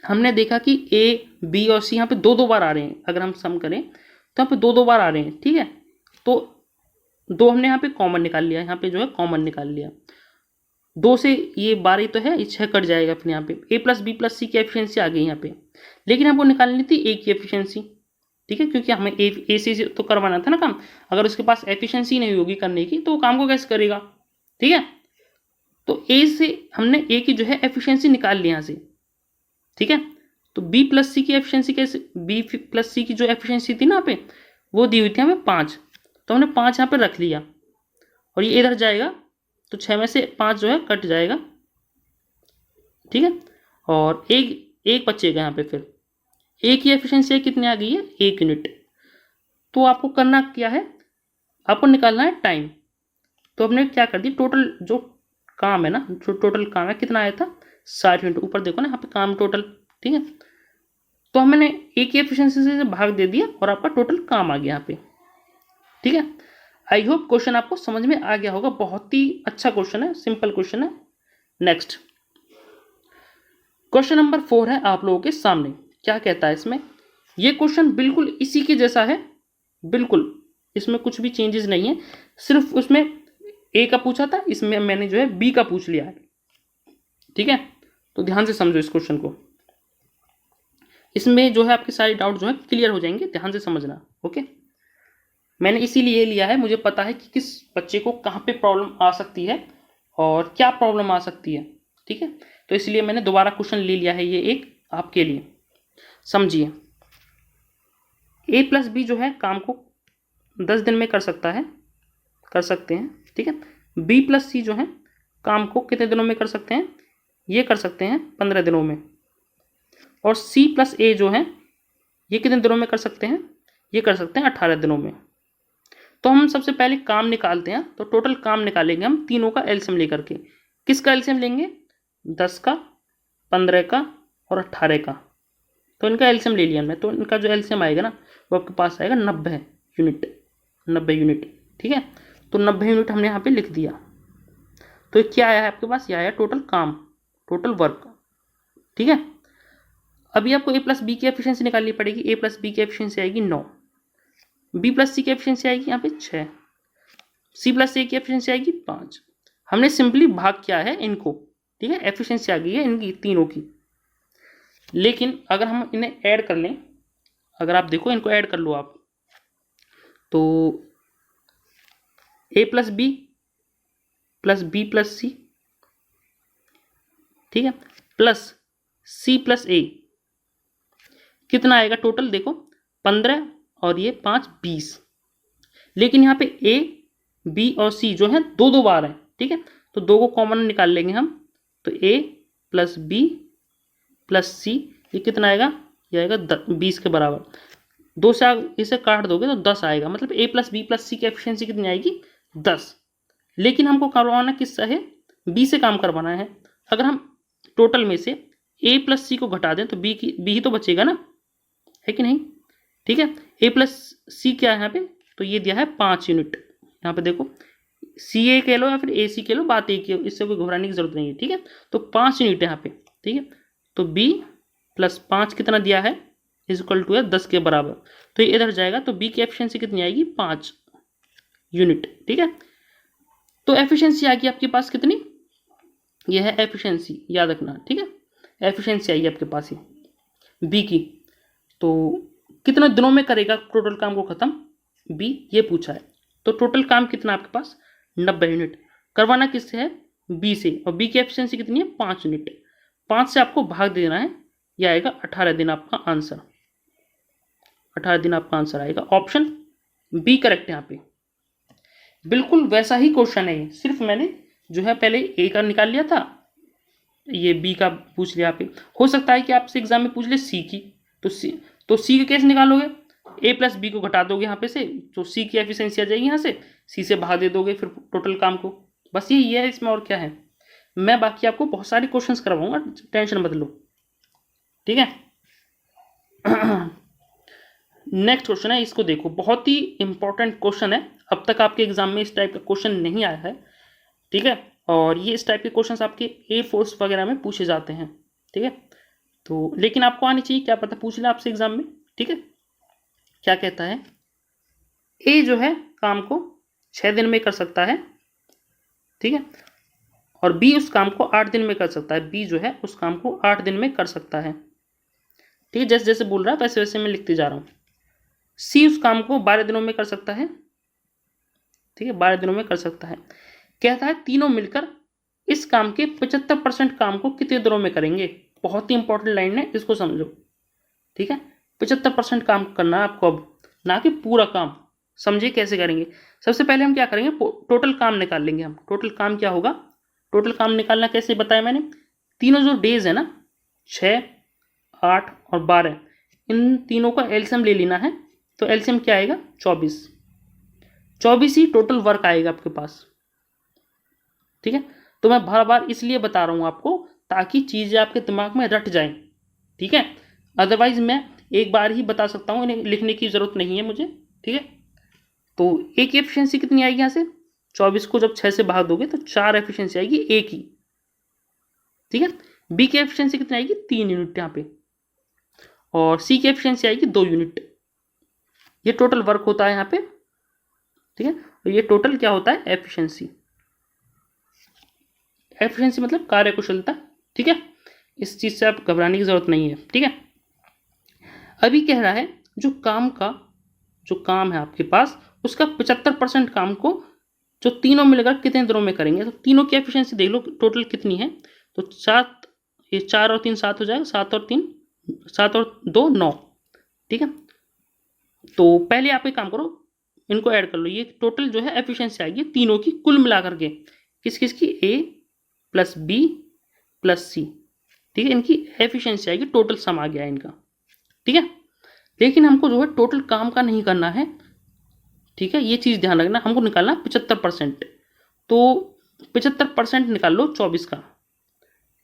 हमने देखा कि ए बी और सी यहाँ पे 2-2 बार आ रहे हैं। अगर हम सम करें तो यहाँ पे 2-2 बार आ रहे हैं। ठीक है, तो 2 हमने यहाँ पे कॉमन निकाल लिया, यहाँ पे जो है कॉमन निकाल लिया। 2 से ये 12 ही तो है, ये 6 कट जाएगा। फिर यहाँ पे ए प्लस बी प्लस सी की एफिशिएंसी आ गई यहाँ पे, लेकिन हमको निकालनी थी ए की एफिशिएंसी। ठीक है, क्योंकि हमें ए से तो करवाना था ना काम। अगर उसके पास एफिशिएंसी नहीं होगी करने की तो वो काम को कैसे करेगा। ठीक है, तो ए से हमने ए की जो है एफिशिएंसी निकाल ली यहाँ से। ठीक है, तो बी प्लस सी की एफिशिएंसी कैसे, बी प्लस सी की जो एफिशिएंसी थी ना यहाँ पे, वो दी हुई थी हमें 5। तो हमने 5 यहाँ पे रख लिया, और ये इधर जाएगा तो 6 में से 5 जो है कट जाएगा। ठीक है, और एक बचेगा यहाँ पे। फिर ए की एफिशिएंसी कितनी आ गई है, 1 यूनिट। तो आपको करना क्या है, आपको निकालना है टाइम। तो हमने क्या कर दी, टोटल जो काम है ना, जो टोटल काम है कितना आया था, 60 यूनिट। ऊपर देखो ना यहाँ पे काम टोटल। ठीक है, तो हमने ए की एफिशिएंसी से भाग दे दिया और आपका टोटल काम आ गया यहाँ पे। ठीक है, आई होप क्वेश्चन आपको समझ में आ गया होगा। बहुत ही अच्छा क्वेश्चन है, सिंपल क्वेश्चन है। नेक्स्ट क्वेश्चन नंबर 4 है आप लोगों के सामने। क्या कहता है इसमें, ये क्वेश्चन बिल्कुल इसी के जैसा है, बिल्कुल इसमें कुछ भी चेंजेस नहीं है। सिर्फ उसमें ए का पूछा था, इसमें मैंने जो है बी का पूछ लिया है। ठीक है, तो ध्यान से समझो इस क्वेश्चन को, इसमें जो है आपके सारे डाउट जो है क्लियर हो जाएंगे। ध्यान से समझना। ओके, मैंने इसीलिए लिया है, मुझे पता है कि किस बच्चे को कहाँ पे प्रॉब्लम आ सकती है और क्या प्रॉब्लम आ सकती है। ठीक है, तो इसलिए मैंने दोबारा क्वेश्चन ले लिया है, ये एक आपके लिए। समझिए, ए प्लस बी जो है काम को 10 दिन में कर सकते हैं, ठीक है। बी प्लस सी जो है काम को कितने दिनों में कर सकते हैं, ये कर सकते हैं 15 दिनों में। और सी प्लस ए जो है ये कितने दिनों में कर सकते हैं, ये कर सकते हैं 18 दिनों में। तो हम सबसे पहले काम निकालते हैं, तो टोटल काम निकालेंगे हम तीनों का एलसीएम लेकर के। किसका एलसीएम लेंगे, 10 का, 15 का और 18 का। तो इनका एलसीएम ले लिया हमने, तो इनका जो एलसीएम आएगा ना वो आपके पास आएगा 90 यूनिट, 90 यूनिट, ठीक है। तो 90 यूनिट हमने यहाँ पे लिख दिया। तो क्या आया है आपके पास, ये आया टोटल काम, टोटल वर्क, ठीक है। अभी आपको ए प्लस बी की एफिशिएंसी निकालनी पड़ेगी। ए प्लस बी की एफिशिएंसी आएगी 9, बी प्लस सी की एफिशिएंसी आएगी यहाँ पे 6, सी प्लस ए की एफिशिएंसी आएगी 5। हमने सिंपली भाग किया है इनको, ठीक है। एफिशिएंसी आ गई है इनकी तीनों की। लेकिन अगर हम इन्हें ऐड कर लें, अगर आप देखो इनको ऐड कर लो आप, तो ए प्लस बी प्लस सी, ठीक है, प्लस सी प्लस ए, कितना आएगा टोटल, देखो 15 और ये 5 20। लेकिन यहाँ पे ए बी और सी जो है दो दो बार है, ठीक है। तो दो को कॉमन निकाल लेंगे हम, तो ए प्लस बी प्लस सी, ये कितना आएगा, ये आएगा 20 के बराबर। दो से इसे काट दोगे तो 10 आएगा, मतलब ए प्लस बी प्लस सी की एफिशिएंसी कितनी आएगी, 10। लेकिन हमको करवाना किससे है, बी से काम करवाना है। अगर हम टोटल में से ए प्लस सी को घटा दें तो बी ही तो बचेगा ना, है कि नहीं, ठीक है। ए प्लस सी क्या है यहाँ पे, तो ये दिया है 5 यूनिट। यहाँ पे देखो सी ए कह लो या फिर ए सी कह लो, बात एक ही है, इससे कोई घबराने की जरूरत नहीं है, ठीक है। तो 5 यूनिट है यहाँ पे, ठीक है। तो बी प्लस 5 कितना दिया है, इज इक्वल टू है 10 के बराबर। तो ये इधर जाएगा, तो बी की एफिशिएंसी कितनी आएगी, 5 यूनिट, ठीक है। तो एफिशिएंसी आ गई आपके पास कितनी, ये है एफिशिएंसी, याद रखना, ठीक है। एफिशिएंसी आई आपके पास ये बी की। तो कितने दिनों में करेगा टोटल काम को खत्म, बी ये पूछा है। तो टोटल काम कितना आपके पास, 90 यूनिट। करवाना किससे है, बी से, और बी की एफिशिएंसी कितनी है, 5 यूनिट। 5 से आपको भाग देना है, यह आएगा 18 दिन आपका आंसर, 18 दिन आपका आंसर आएगा। ऑप्शन बी करेक्ट है यहाँ पे। बिल्कुल वैसा ही क्वेश्चन है, सिर्फ मैंने जो है पहले ए का निकाल लिया था, ये बी का पूछ लिया पे। हो सकता है कि आपसे एग्जाम में पूछ ले सी की, तो सी का कैसे निकालोगे, ए प्लस बी को घटा दोगे यहाँ पे से, तो सी की एफिशिएंसी आ जाएगी यहाँ से, सी से भाग दे दोगे फिर टोटल काम को, बस यही है इसमें, और क्या है। मैं बाकी आपको बहुत सारे क्वेश्चंस करवाऊंगा, टेंशन मत लो, ठीक है। नेक्स्ट क्वेश्चन है, इसको देखो, बहुत ही इंपॉर्टेंट क्वेश्चन है। अब तक आपके एग्जाम में इस टाइप का क्वेश्चन नहीं आया है, ठीक है। और ये इस टाइप के क्वेश्चंस आपके ए फोर्स वगैरह में पूछे जाते हैं, ठीक है। तो लेकिन आपको आनी चाहिए, क्या पता पूछ ले आपसे एग्जाम में, ठीक है। क्या कहता है, ए जो है काम को 6 दिन में कर सकता है, ठीक है, और बी उस काम को 8 दिन में कर सकता है। बी जो है उस काम को 8 दिन में कर सकता है, ठीक है। जैसे जैसे बोल रहा है वैसे वैसे मैं लिखते जा रहा हूँ। सी उस काम को 12 दिनों में कर सकता है, ठीक है, 12 दिनों में कर सकता है। कहता है तीनों मिलकर इस काम के 75% काम को कितने दिनों में करेंगे। बहुत ही इंपॉर्टेंट लाइन है, इसको समझो, ठीक है। 75% काम करना है आपको अब, ना कि पूरा काम। समझिए कैसे करेंगे। सबसे पहले हम क्या करेंगे, टोटल काम निकाल लेंगे हम। टोटल काम क्या होगा, टोटल काम निकालना कैसे बताया मैंने, तीनों जो डेज है ना, 6, 8 और 12, इन तीनों का एलसीएम ले लेना है। तो एलसीएम क्या आएगा, 24। 24 ही टोटल वर्क आएगा आपके पास, ठीक है। तो मैं बार बार इसलिए बता रहा हूं आपको, ताकि चीजें आपके दिमाग में रट जाएं, ठीक है। अदरवाइज मैं एक बार ही बता सकता हूं, इन्हें लिखने की जरूरत नहीं है मुझे, ठीक है। तो ए की एफिशिएंसी कितनी आएगी यहाँ से, 24 को जब 6 से भाग दोगे तो 4 एफिशिएंसी आएगी ए की, ठीक है। बी की एफिशिएंसी कितनी आएगी, 3 यूनिट यहाँ पे, और सी की एफिशिएंसी आएगी 2 यूनिट। ये टोटल वर्क होता है यहाँ पे, ठीक है। और ये टोटल क्या होता है, एफिशिएंसी। एफिशिएंसी मतलब कार्यकुशलता, ठीक है। इस चीज से आप घबराने की जरूरत नहीं है, ठीक है। अभी कह रहा है जो काम है आपके पास, उसका 75% काम को जो तीनों मिलकर कितने दिनों में करेंगे। तो तीनों की एफिशिएंसी देख लो टोटल कितनी है, तो 7, ये 4 और 3 7 हो जाएगा, 7 और 2 9, ठीक है। तो पहले आप एक काम करो, इनको ऐड कर लो। ये टोटल जो है एफिशिएंसी आएगी तीनों की कुल मिलाकर के, किस किस की, ए प्लस बी प्लस सी, ठीक है, इनकी एफिशिएंसी आएगी, टोटल सम आ गया इनका, ठीक है। लेकिन हमको जो है टोटल काम का नहीं करना है, ठीक है, ये चीज़ ध्यान रखना, हमको निकालना 75%। तो 75% निकाल लो 24 का,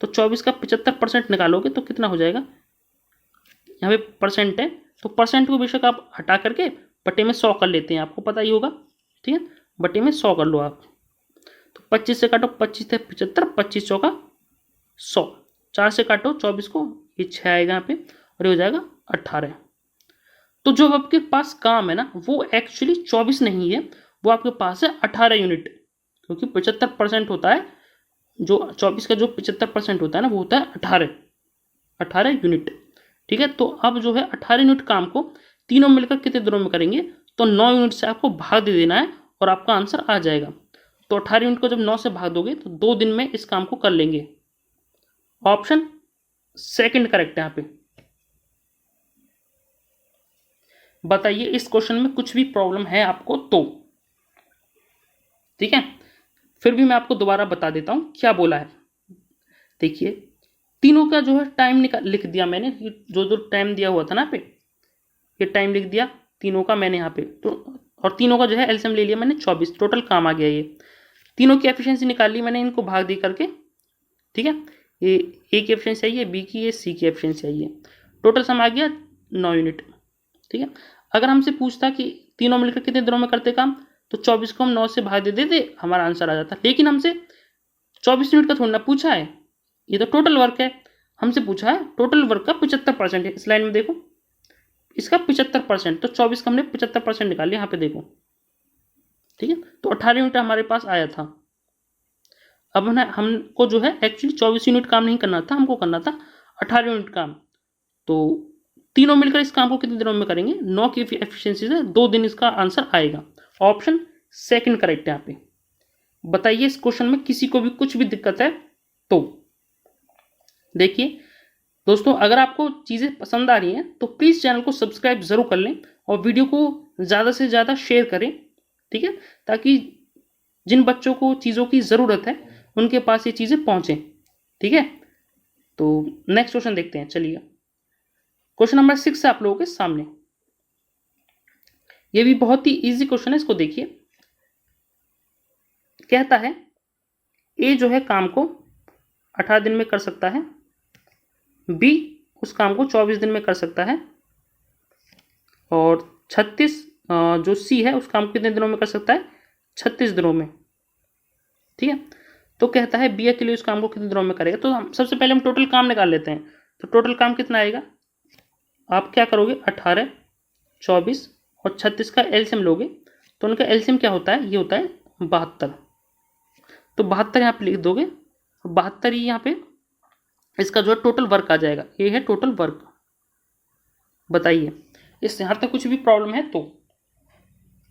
तो 24 का 75% निकालोगे तो कितना हो जाएगा, यहाँ पे परसेंट है तो परसेंट को बेशक आप हटा करके बटे में 100 कर लेते हैं, आपको पता ही होगा, ठीक है, बटे में 100 कर लो आप। तो 25 से काटो, 25 से 75, 25 चौका 100, 4 से काटो 24 को, ये 6 आएगा यहाँ पे, और ये हो जाएगा 18। तो जो आपके पास काम है ना वो एक्चुअली 24 नहीं है, वो आपके पास है 18 यूनिट, क्योंकि 75% होता है, जो 24 का जो 75% होता है ना वो होता है 18 यूनिट, ठीक है। तो अब जो है 18 यूनिट काम को तीनों मिलकर कितने दिनों में करेंगे, तो 9 यूनिट से आपको भाग दे देना है और आपका आंसर आ जाएगा। तो 18 यूनिट को जब 9 से भाग दोगे तो 2 दिन में इस काम को कर लेंगे। ऑप्शन सेकंड करेक्ट है यहाँ पे। बताइए इस क्वेश्चन में कुछ भी प्रॉब्लम है आपको तो, ठीक है। फिर भी मैं आपको दोबारा बता देता हूं क्या बोला है। देखिए तीनों का जो है टाइम लिख दिया मैंने, जो जो टाइम दिया हुआ था ना पे, ये टाइम लिख दिया तीनों का मैंने यहाँ पे, तो और तीनों का जो है एलसीएम ले लिया मैंने 24, टोटल काम आ गया। ये तीनों की एफिशिएंसी निकाल ली मैंने, इनको भाग दे करके, ठीक है। ये ए की एफिशिएंसी आई है, बी की है, सी की एफिशिएंसी आई है, टोटल सम आ गया 9 यूनिट, ठीक है। अगर हमसे पूछता कि तीनों मिलकर कितने दिनों में करते काम, तो 24 को हम 9 से भाग दे देते, हमारा आंसर आ जाता। लेकिन हमसे 24 यूनिट का थोड़ा ना पूछा है, ये तो टोटल वर्क है, हमसे पूछा है टोटल वर्क का 75% है। इस लाइन में देखो इसका 75%, तो 24 का हमने 75% निकाल लिया, यहाँ पे देखो, ठीक है। तो 18 यूनिट हमारे पास आया था। अब हमको जो है एक्चुअली 24 यूनिट काम नहीं करना था, हमको करना था 18 यूनिट काम। तो तीनों मिलकर इस काम को कितने दिनों में करेंगे, 9 की एफिशिएंसी से 2 दिन इसका आंसर आएगा। ऑप्शन सेकंड करेक्ट है यहाँ पे। बताइए इस क्वेश्चन में किसी को भी कुछ भी दिक्कत है तो। देखिए दोस्तों अगर आपको चीज़ें पसंद आ रही हैं तो प्लीज़ चैनल को सब्सक्राइब ज़रूर कर लें और वीडियो को ज़्यादा से ज़्यादा शेयर करें, ठीक है, ताकि जिन बच्चों को चीज़ों की ज़रूरत है उनके पास ये चीज़ें पहुँचें, ठीक है। तो नेक्स्ट क्वेश्चन देखते हैं, चलिए क्वेश्चन नंबर 6 है आप लोगों के सामने। ये भी बहुत ही इजी क्वेश्चन है, इसको देखिए। कहता है ए जो है काम को 18 दिन में कर सकता है, बी उस काम को 24 दिन में कर सकता है, और 36 जो सी है उस काम को कितने दिनों में कर सकता है, 36 दिनों में, ठीक है। तो कहता है बी के लिए उस काम को कितने दिनों में करेगा। तो हम सबसे पहले हम टोटल काम निकाल लेते हैं। तो टोटल काम कितना आएगा, आप क्या करोगे, 18, 24 और 36 का एलसीएम लोगे, तो उनका एलसीएम क्या होता है, ये होता है 72। तो 72 यहाँ पे लिख दोगे, 72 ही यहाँ पे इसका जो है टोटल वर्क आ जाएगा, ये है टोटल वर्क। बताइए इस यहाँ तक कुछ भी प्रॉब्लम है तो।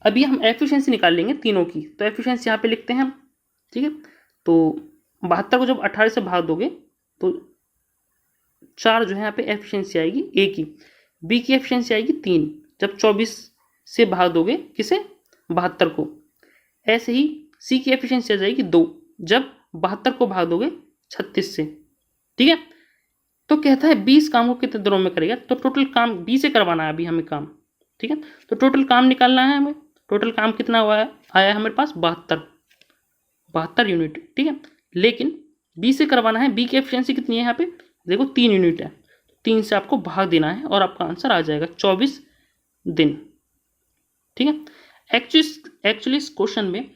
अभी हम एफिशिएंसी निकाल लेंगे तीनों की, तो एफिशिएंसी यहाँ पे लिखते हैं हम, ठीक है। तो 72 को जब 18 से भाग दोगे तो 4 जो है यहाँ पे एफिशिएंसी आएगी ए की, बी की एफिशिएंसी आएगी 3 जब 24 से भाग दोगे किसे, 72 को। ऐसे ही सी की एफिशिएंसी आ जाएगी 2 जब 72 को भाग दोगे 36 से, ठीक है। तो कहता है 20 काम को कितने दिनों में करेगा, तो टोटल काम बी से करवाना है अभी हमें काम, ठीक है। तो टोटल काम निकालना है हमें, टोटल काम कितना हुआ है, आया हमारे पास 72 यूनिट, ठीक है। लेकिन बी से करवाना है, बी की एफिशिएंसी कितनी है यहाँ पे देखो 3 यूनिट है, 3 से आपको भाग देना है और आपका आंसर आ जाएगा 24 दिन, ठीक है। एक्चुअली इस क्वेश्चन में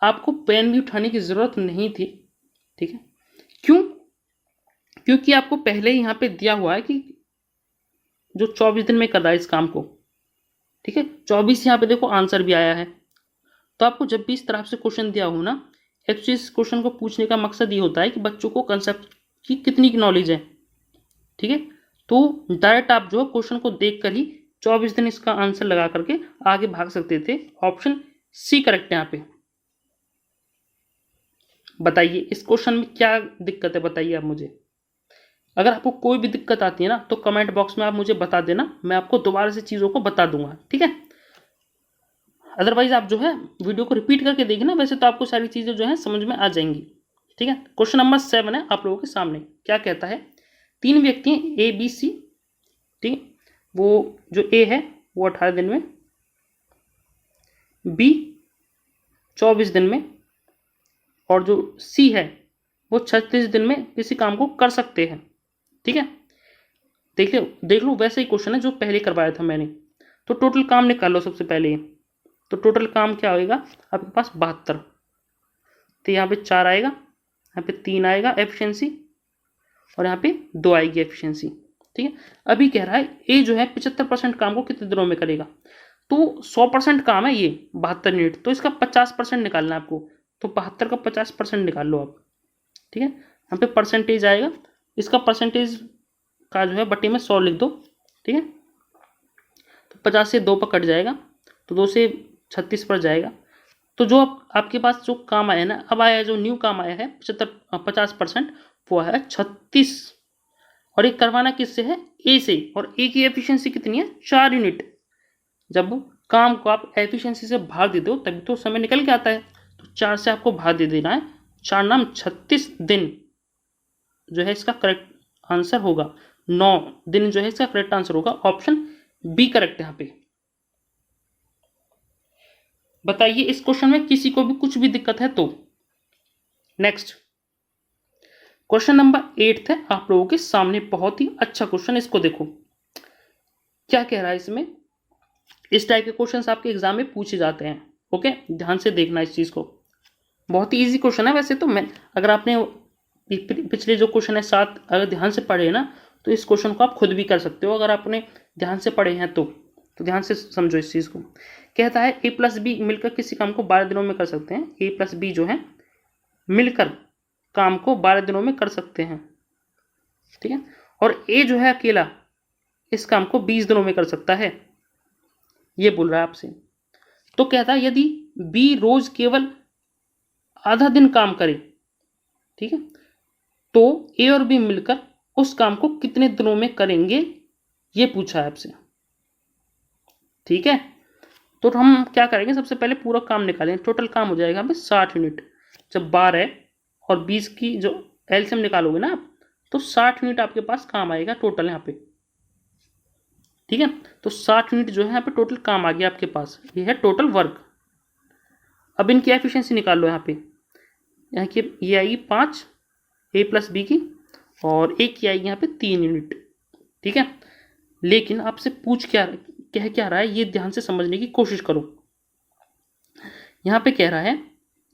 आपको पेन भी उठाने की जरूरत नहीं थी, ठीक है। क्यों, क्योंकि आपको पहले ही यहाँ पे दिया हुआ है कि जो 24 दिन में कर रहा है इस काम को, ठीक है। 24 यहाँ पे देखो आंसर भी आया है। तो आपको जब भी इस तरह से क्वेश्चन दिया हो ना, एक्चुअली इस क्वेश्चन को पूछने का मकसद ये होता है कि बच्चों को कंसेप्ट की कितनी नॉलेज है, ठीक है। तो डायरेक्ट आप जो है क्वेश्चन को देख कर ही 24 दिन इसका आंसर लगा करके आगे भाग सकते थे। ऑप्शन सी करेक्ट है यहाँ पे। बताइए इस क्वेश्चन में क्या दिक्कत है, बताइए आप मुझे। अगर आपको कोई भी दिक्कत आती है ना तो कमेंट बॉक्स में आप मुझे बता देना, मैं आपको दोबारा से चीज़ों को बता दूंगा, ठीक है। अदरवाइज आप जो है वीडियो को रिपीट करके देखना, वैसे तो आपको सारी चीज़ें जो है समझ में आ जाएंगी, ठीक है। क्वेश्चन नंबर 7 है आप लोगों के सामने। क्या कहता है, 3 व्यक्ति हैं ए बी सी, ठीक है। वो जो ए है वो 18 दिन में, बी 24 दिन में, और जो सी है वो 36 दिन में किसी काम को कर सकते हैं, ठीक है। देख लो वैसे ही क्वेश्चन है जो पहले करवाया था मैंने। तो टोटल काम निकाल लो सबसे पहले। तो टोटल काम क्या होएगा आपके पास 72। तो यहाँ पे 4 आएगा, यहाँ पे 3 आएगा एफिशिएंसी, और यहाँ पे 2 आएगी एफिशिएंसी, ठीक है। अभी कह रहा है ए जो है 75% काम को कितने दिनों में करेगा। तो 100% काम है ये 72 यूनिट, तो इसका 50% निकालना है आपको। तो 72 का 50% निकाल लो आप, ठीक है। यहाँ पे परसेंटेज आएगा, इसका परसेंटेज का जो है बटे में 100 लिख दो, ठीक है। तो 50 से 2 पर कट जाएगा, तो 2 से 36 पर जाएगा। तो जो आपके पास जो काम आया ना, अब आया जो न्यू काम आया है 50%, वो आया 36। और ये करवाना किससे है, ए से, और ए की एफिशिएंसी कितनी है 4 यूनिट। जब काम को आप एफिशिएंसी से भाग देते हो तभी तो समय निकल के आता है। तो 4 से आपको भाग दे देना है, 4 नाम 36 दिन जो है इसका करेक्ट आंसर होगा। 9 दिन जो है इसका करेक्ट आंसर होगा। ऑप्शन बी करेक्ट है यहाँ पे। बताइए इस क्वेश्चन में किसी को भी कुछ भी दिक्कत है तो। नेक्स्ट क्वेश्चन नंबर 8 है आप लोगों के सामने, बहुत ही अच्छा क्वेश्चन। इसको देखो क्या कह रहा है इसमें। इस टाइप के क्वेश्चंस आपके एग्जाम में पूछे जाते हैं, ओके, ध्यान से देखना इस चीज को। बहुत ही इजी क्वेश्चन है वैसे तो। मैं अगर आपने पिछले जो क्वेश्चन है 7 अगर ध्यान से पढ़े ना तो इस क्वेश्चन को आप खुद भी कर सकते हो, अगर आपने ध्यान से पढ़े हैं तो ध्यान से समझो इस चीज को। कहता है ए प्लस बी मिलकर किसी काम को 12 दिनों में कर सकते हैं। ए प्लस बी जो है मिलकर काम को 12 दिनों में कर सकते हैं, ठीक है। और ए जो है अकेला इस काम को 20 दिनों में कर सकता है, ये बोल रहा है आपसे। तो कहता है यदि बी रोज केवल आधा दिन काम करे, ठीक है, तो ए और बी मिलकर उस काम को कितने दिनों में करेंगे, ये पूछा है आपसे, ठीक है। तो हम क्या करेंगे, सबसे पहले पूरा काम निकालेंगे। टोटल काम हो जाएगा हमें 60 यूनिट। जब 12 और 20 की जो एलसीएम निकालोगे ना आप, तो 60 यूनिट आपके पास काम आएगा टोटल यहाँ पे, ठीक है। तो 60 यूनिट जो है यहाँ पे टोटल काम आ गया आपके पास, ये है टोटल वर्क। अब इनकी एफिशिएंसी निकाल लो यहाँ पे। यहाँ की ये आएगी 5 ए प्लस बी की, और ए की आएगी यहाँ पे 3 यूनिट, ठीक है। लेकिन आपसे पूछ क्या रहा है ये ध्यान से समझने की कोशिश करो। यहाँ पे कह रहा है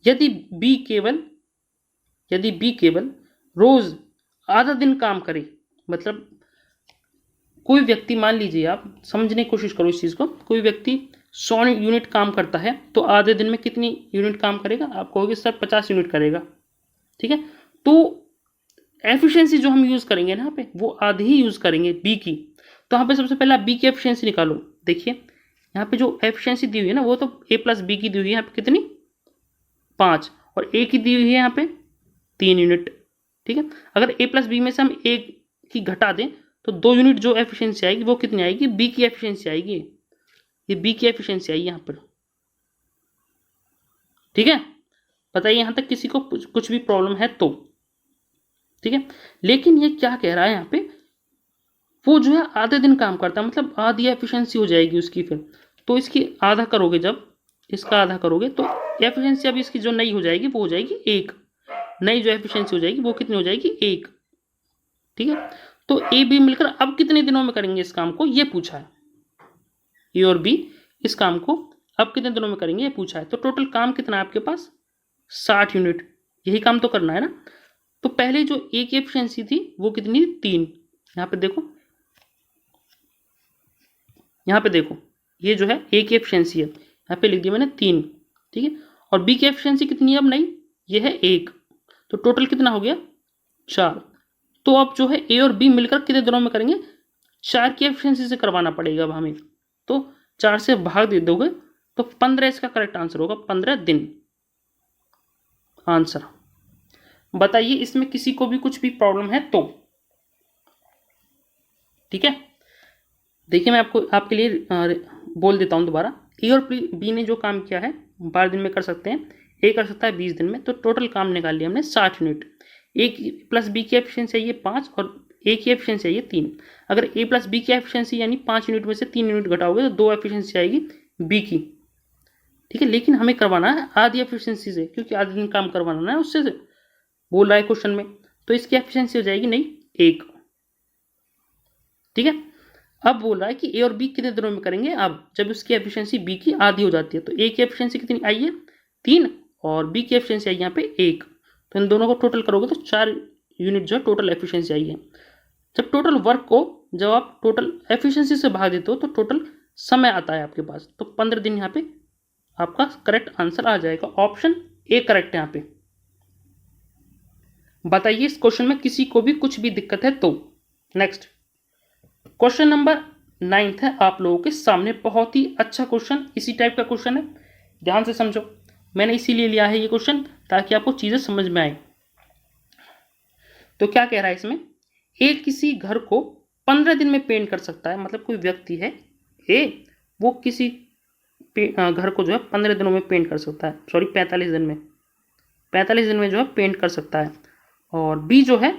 यदि बी केवल रोज आधा दिन काम करे, मतलब कोई व्यक्ति, मान लीजिए आप समझने की कोशिश करो इस चीज को, कोई व्यक्ति 100 यूनिट काम करता है तो आधे दिन में कितनी यूनिट काम करेगा, आप कहोगे सर 50 यूनिट करेगा, ठीक है। तो एफिशिएंसी जो हम यूज करेंगे ना यहाँ पे वो आधी ही यूज करेंगे बी की। तो यहाँ पे सबसे पहले आप बी की एफिशिएंसी निकालो। देखिए यहाँ पे जो एफिशिएंसी दी हुई है ना वो तो ए प्लस बी की दी हुई है, यहाँ पे कितनी 5, और ए की दी हुई है यहाँ पे 3 यूनिट, ठीक है। अगर ए प्लस बी में से हम ए की घटा दें तो 2 यूनिट जो एफिशिएंसी आएगी वो कितनी आएगी, बी की एफिशिएंसी आएगी, ये बी की एफिशिएंसी आएगी यहाँ पर, ठीक है। बताइए यहाँ तक किसी को कुछ भी प्रॉब्लम है तो, ठीक है। लेकिन ये क्या कह रहा है यहाँ पे, वो जो है आधे दिन काम करता है, मतलब आधी एफिशिएंसी हो जाएगी उसकी। फिर तो इसकी आधा करोगे, जब इसका आधा करोगे तो एफिशिएंसी अब इसकी जो नई हो जाएगी वो हो जाएगी 1। नई जो एफिशिएंसी हो जाएगी वो कितनी हो जाएगी 1, ठीक है। तो ए बी मिलकर अब कितने दिनों में करेंगे इस काम को, ये पूछा है। ए और बी इस काम को अब कितने दिनों में करेंगे ये पूछा है। तो टोटल काम कितना है आपके पास 60 यूनिट, यही काम तो करना है ना। तो पहले जो ए की एफिशिएंसी थी वो कितनी थी 3। यहाँ पे देखो, यहाँ पे देखो ये जो है ए की एफिशिएंसी है, यहाँ पे लिख दिया मैंने 3, ठीक है। और बी की एफिशिएंसी कितनी है अब नई, ये है 1। तो टोटल कितना हो गया 4। तो अब जो है ए और बी मिलकर कितने दिनों में करेंगे, 4 की एफिशिएंसी से करवाना पड़ेगा अब हमें। तो 4 से भाग दे दोगे तो 15 इसका करेक्ट आंसर होगा, 15 दिन आंसर। बताइए इसमें किसी को भी कुछ भी प्रॉब्लम है तो। ठीक है, देखिए मैं आपको आपके लिए बोल देता हूँ दोबारा। ए और बी ने जो काम किया है 12 दिन में कर सकते हैं, ए कर सकता है 20 दिन में, तो टोटल काम निकाल लिया हमने 60 यूनिट। ए प्लस बी की एफिशिएंसी है 5 और ए की एफिशिएंसी है 3। अगर ए प्लस बी की एफिशिएंसी यानी 5 यूनिट में से 3 यूनिट घटाओगे तो 2 एफिशिएंसी आएगी बी की, ठीक है। लेकिन हमें करवाना है आधी एफिशिएंसी से, क्योंकि आधे दिन काम करवाना है उससे बोल रहा है क्वेश्चन में, तो इसकी एफिशिएंसी हो जाएगी नहीं 1, ठीक है। अब बोल रहा है कि ए और बी कितने दिनों में करेंगे, अब जब उसकी एफिशिएंसी बी की आधी हो जाती है, तो ए की एफिशिएंसी कितनी आई है 3 और बी की एफिशिएंसी आई यहाँ पे 1, तो इन दोनों को टोटल करोगे तो 4 यूनिट जो है टोटल एफिशिएंसी आई है। जब टोटल वर्क को जब आप टोटल एफिशिएंसी से भाग देते हो तो टोटल समय आता है आपके पास, तो 15 दिन यहाँ पे आपका करेक्ट आंसर आ जाएगा, ऑप्शन ए करेक्ट है यहाँ पे। बताइए इस क्वेश्चन में किसी को भी कुछ भी दिक्कत है तो। नेक्स्ट क्वेश्चन नंबर 9 है आप लोगों के सामने, बहुत ही अच्छा क्वेश्चन, इसी टाइप का क्वेश्चन है, ध्यान से समझो। मैंने इसीलिए लिया है ये क्वेश्चन ताकि आपको चीजें समझ में आए। तो क्या कह रहा है इसमें, ए किसी घर को 15 दिन में पेंट कर सकता है, मतलब कोई व्यक्ति है ए, वो किसी घर को जो है 15 दिनों में पेंट कर सकता है, सॉरी 45 दिन में, 45 दिन में जो है पेंट कर सकता है। और बी जो है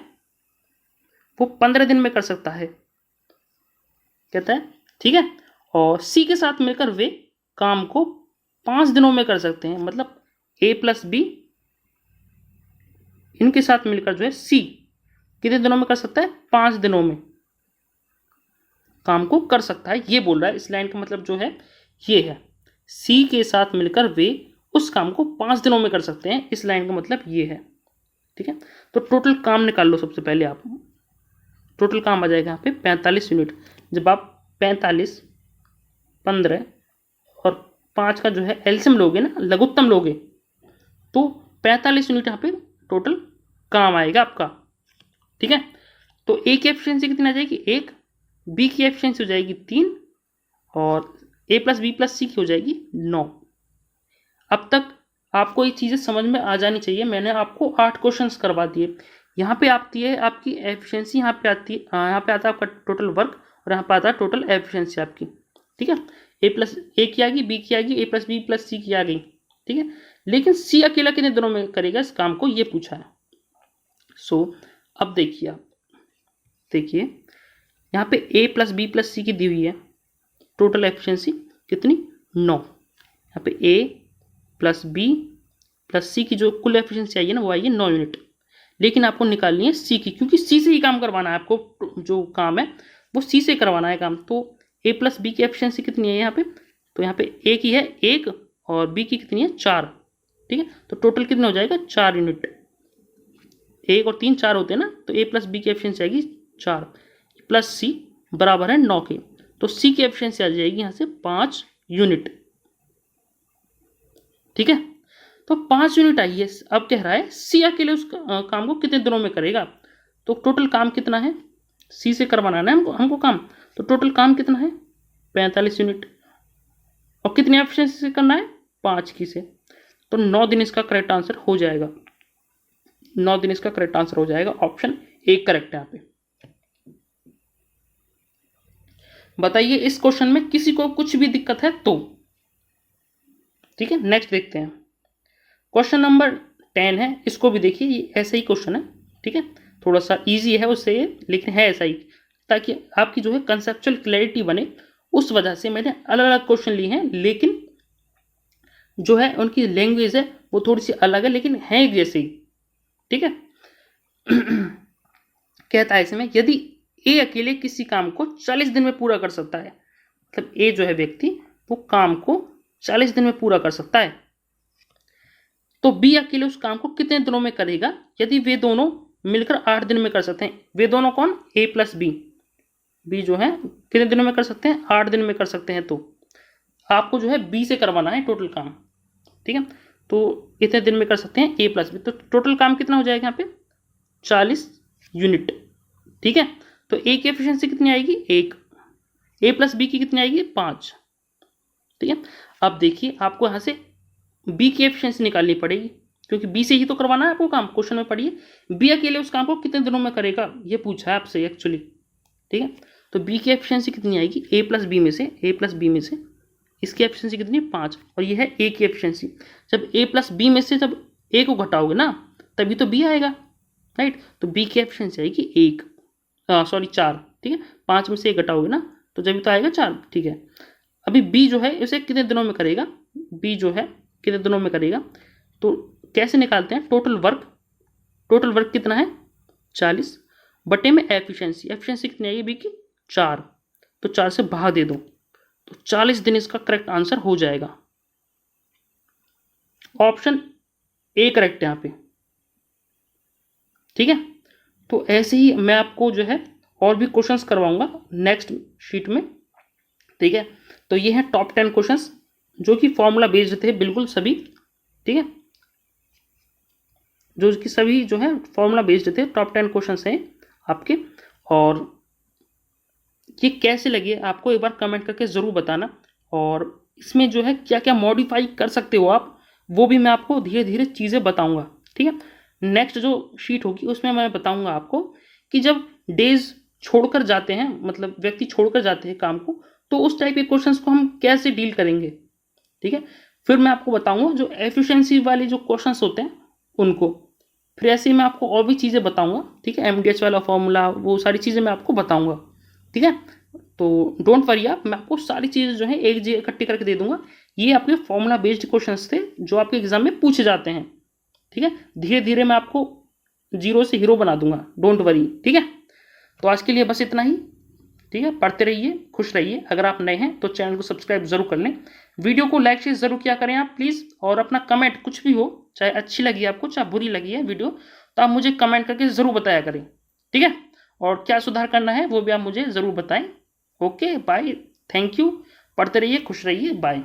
वो 15 दिन में कर सकता है कहता है, ठीक है। और सी के साथ मिलकर वे काम को 5 दिनों में कर सकते हैं, मतलब ए प्लस बी इनके साथ मिलकर जो है सी कितने दिनों में कर सकता है, 5 दिनों में काम को कर सकता है, ये बोल रहा है। इस लाइन का मतलब जो है ये है, सी के साथ मिलकर वे उस काम को 5 दिनों में कर सकते हैं, इस लाइन का मतलब ये है, ठीक है। तो टोटल काम निकाल लो सबसे पहले आप, टोटल काम आ जाएगा यहाँ पे 45 यूनिट। जब आप 45, 15 और 5 का जो है एलसीएम लोगे ना, लघुत्तम लोगे, तो 45 यूनिट यहाँ पे टोटल काम आएगा आपका, ठीक है। तो ए की एफिशिएंसी कितनी आ जाएगी 1, बी की एफिशिएंसी हो जाएगी 3 और ए प्लस बी प्लस सी की हो जाएगी 9। अब तक आपको ये चीज़ें समझ में आ जानी चाहिए। मैंने आपको 8 क्वेश्चंस करवा दिए। यहाँ पे आती है आपकी एफिशिएंसी, यहाँ पे आती है, यहाँ पे आता है आपका टोटल वर्क और यहाँ पे आता है टोटल एफिशिएंसी आपकी, ठीक है। ए प्लस ए की आ गई, बी की आ गई, ए प्लस बी प्लस सी की आ गई, ठीक है। लेकिन सी अकेला कितने दिनों में करेगा इस काम को, ये पूछा है। सो अब देखिए आप, देखिए यहाँ पे ए प्लस बी प्लस सी की दी हुई है, टोटल एफिशिएंसी कितनी 9, यहाँ पे ए प्लस बी प्लस सी की जो कुल एफिशिएंसी आई है ना वो आई है 9 यूनिट। लेकिन आपको निकालनी है सी की, क्योंकि सी से ही काम करवाना है आपको, जो काम है वो सी से करवाना है काम। तो ए प्लस बी की एफिशिएंसी कितनी है यहाँ पे, तो यहाँ पे ए की है 1 और बी की कितनी है 4, ठीक है। तो टोटल कितना हो जाएगा 4 यूनिट, 1 और 3 4 होते हैं ना, तो ए प्लस बी की एफिशिएंसी आएगी 4 प्लस सी बराबर है 9 के, तो सी की एफिशिएंसी आ जाएगी यहाँ से 5 यूनिट, ठीक है। तो 5 यूनिट आई है। अब कह रहा है सी अकेले उस काम को कितने दिनों में करेगा, तो टोटल काम कितना है, सी से करवाना है हमको काम, तो टोटल काम कितना है 45 यूनिट और कितनी एफिशिएंसी से करना है 5 की से, तो 9 दिन इसका करेक्ट आंसर हो जाएगा, 9 दिन इसका करेक्ट आंसर हो जाएगा, ऑप्शन ए करेक्ट है यहाँ पे। बताइए इस क्वेश्चन में किसी को कुछ भी दिक्कत है तो, ठीक है। नेक्स्ट देखते हैं, क्वेश्चन नंबर 10 है, इसको भी देखिए, ये ऐसा ही क्वेश्चन है, ठीक है। थोड़ा सा इजी है उससे, लेकिन है ऐसा ही, ताकि आपकी जो है कंसेप्चुअल क्लैरिटी बने, उस वजह से मैंने अलग अलग क्वेश्चन लिए हैं, लेकिन जो है उनकी लैंग्वेज है वो थोड़ी सी अलग है, लेकिन है एक जैसे ही, ठीक है। कहता है इसमें, यदि ए अकेले किसी काम को 40 दिन में पूरा कर सकता है, मतलब ए जो है व्यक्ति वो काम को 40 दिन में पूरा कर सकता है, तो बी अकेले उस काम को कितने दिनों में करेगा यदि वे दोनों मिलकर 8 दिन में कर सकते हैं। वे दोनों कौन, ए प्लस बी, बी जो है कितने दिनों में कर सकते हैं 8 दिन में कर सकते हैं, तो आपको जो है बी से करवाना है टोटल काम, ठीक है। तो इतने दिन में कर सकते हैं ए प्लस बी, तो टोटल काम कितना हो जाएगा यहाँ पे 40 यूनिट, ठीक है। तो ए की एफिशिएंसी कितनी आएगी 1, ए प्लस बी की कितनी आएगी 5, ठीक है। अब देखिए आपको यहाँ से बी की एफिशिएंसी निकालनी पड़ेगी, क्योंकि बी से ही तो करवाना है आपको काम, क्वेश्चन में पढ़िए बी अकेले उस काम को कितने दिनों में करेगा, ये पूछा है आपसे एक्चुअली, ठीक है। तो बी की एफिशिएंसी कितनी आएगी, ए प्लस बी में से इसकी एफिशिएंसी कितनी है 5, और ये है ए की एफिशिएंसी। जब ए प्लस बी में से जब ए को घटाओगे ना तभी तो बी आएगा, राइट। तो बी की एफिशिएंसी आएगी 4, ठीक है। 5 में से 1 घटाओगे ना तो जब तो आएगा 4, ठीक है। अभी बी जो है इसे कितने दिनों में करेगा, बी जो है कितने दिनों में करेगा, तो कैसे निकालते हैं, टोटल वर्क कितना है 40 बटे में एफिशिएंसी कितनी आएगी बी की 4, तो 4 से भाग दे दो तो 40 दिन इसका करेक्ट आंसर हो जाएगा। ऑप्शन ए करेक्ट है यहाँ पे, ठीक है। तो ऐसे ही मैं आपको जो है और भी क्वेश्चंस करवाऊंगा नेक्स्ट शीट में, ठीक है। तो ये है टॉप 10 क्वेश्चंस जो कि फॉर्मूला बेस्ड थे बिल्कुल सभी, ठीक है, जो कि सभी जो है फॉर्मूला बेस्ड थे। टॉप 10 क्वेश्चंस हैं आपके, और ये कैसे लगे आपको एक बार कमेंट करके ज़रूर बताना, और इसमें जो है क्या क्या मॉडिफाई कर सकते हो आप वो भी मैं आपको धीरे धीरे चीज़ें बताऊंगा, ठीक है। नेक्स्ट जो शीट होगी उसमें मैं बताऊंगा आपको कि जब डेज छोड़कर जाते हैं, मतलब व्यक्ति छोड़कर जाते हैं काम को, तो उस टाइप के क्वेश्चंस को हम कैसे डील करेंगे, ठीक है। फिर मैं आपको बताऊंगा जो एफिशिएंसी वाले जो क्वेश्चंस होते हैं उनको, फिर ऐसे ही मैं आपको और भी चीज़ें बताऊंगा, ठीक है। एमडीएच वाला फॉर्मूला वो सारी चीज़ें मैं आपको बताऊंगा, ठीक है। तो डोंट वरी आप, मैं आपको सारी चीज़ें जो है एक जगह इकट्ठी करके दे दूंगा। ये आपके फॉर्मूला बेस्ड क्वेश्चंस थे जो आपके एग्जाम में पूछे जाते हैं, ठीक है। धीरे धीरे मैं आपको जीरो से हीरो बना दूंगा, डोंट वरी, ठीक है। तो आज के लिए बस इतना ही, ठीक है। पढ़ते रहिए, खुश रहिए। अगर आप नए हैं तो चैनल को सब्सक्राइब जरूर कर लें, वीडियो को लाइक शेयर जरूर किया करें आप प्लीज़, और अपना कमेंट कुछ भी हो, चाहे अच्छी लगी आपको चाहे बुरी लगी है वीडियो, तो आप मुझे कमेंट करके ज़रूर बताया करें, ठीक है। और क्या सुधार करना है वो भी आप मुझे ज़रूर बताएं। Okay bye, thank you. पढ़ते रहिए, खुश रहिए, बाय।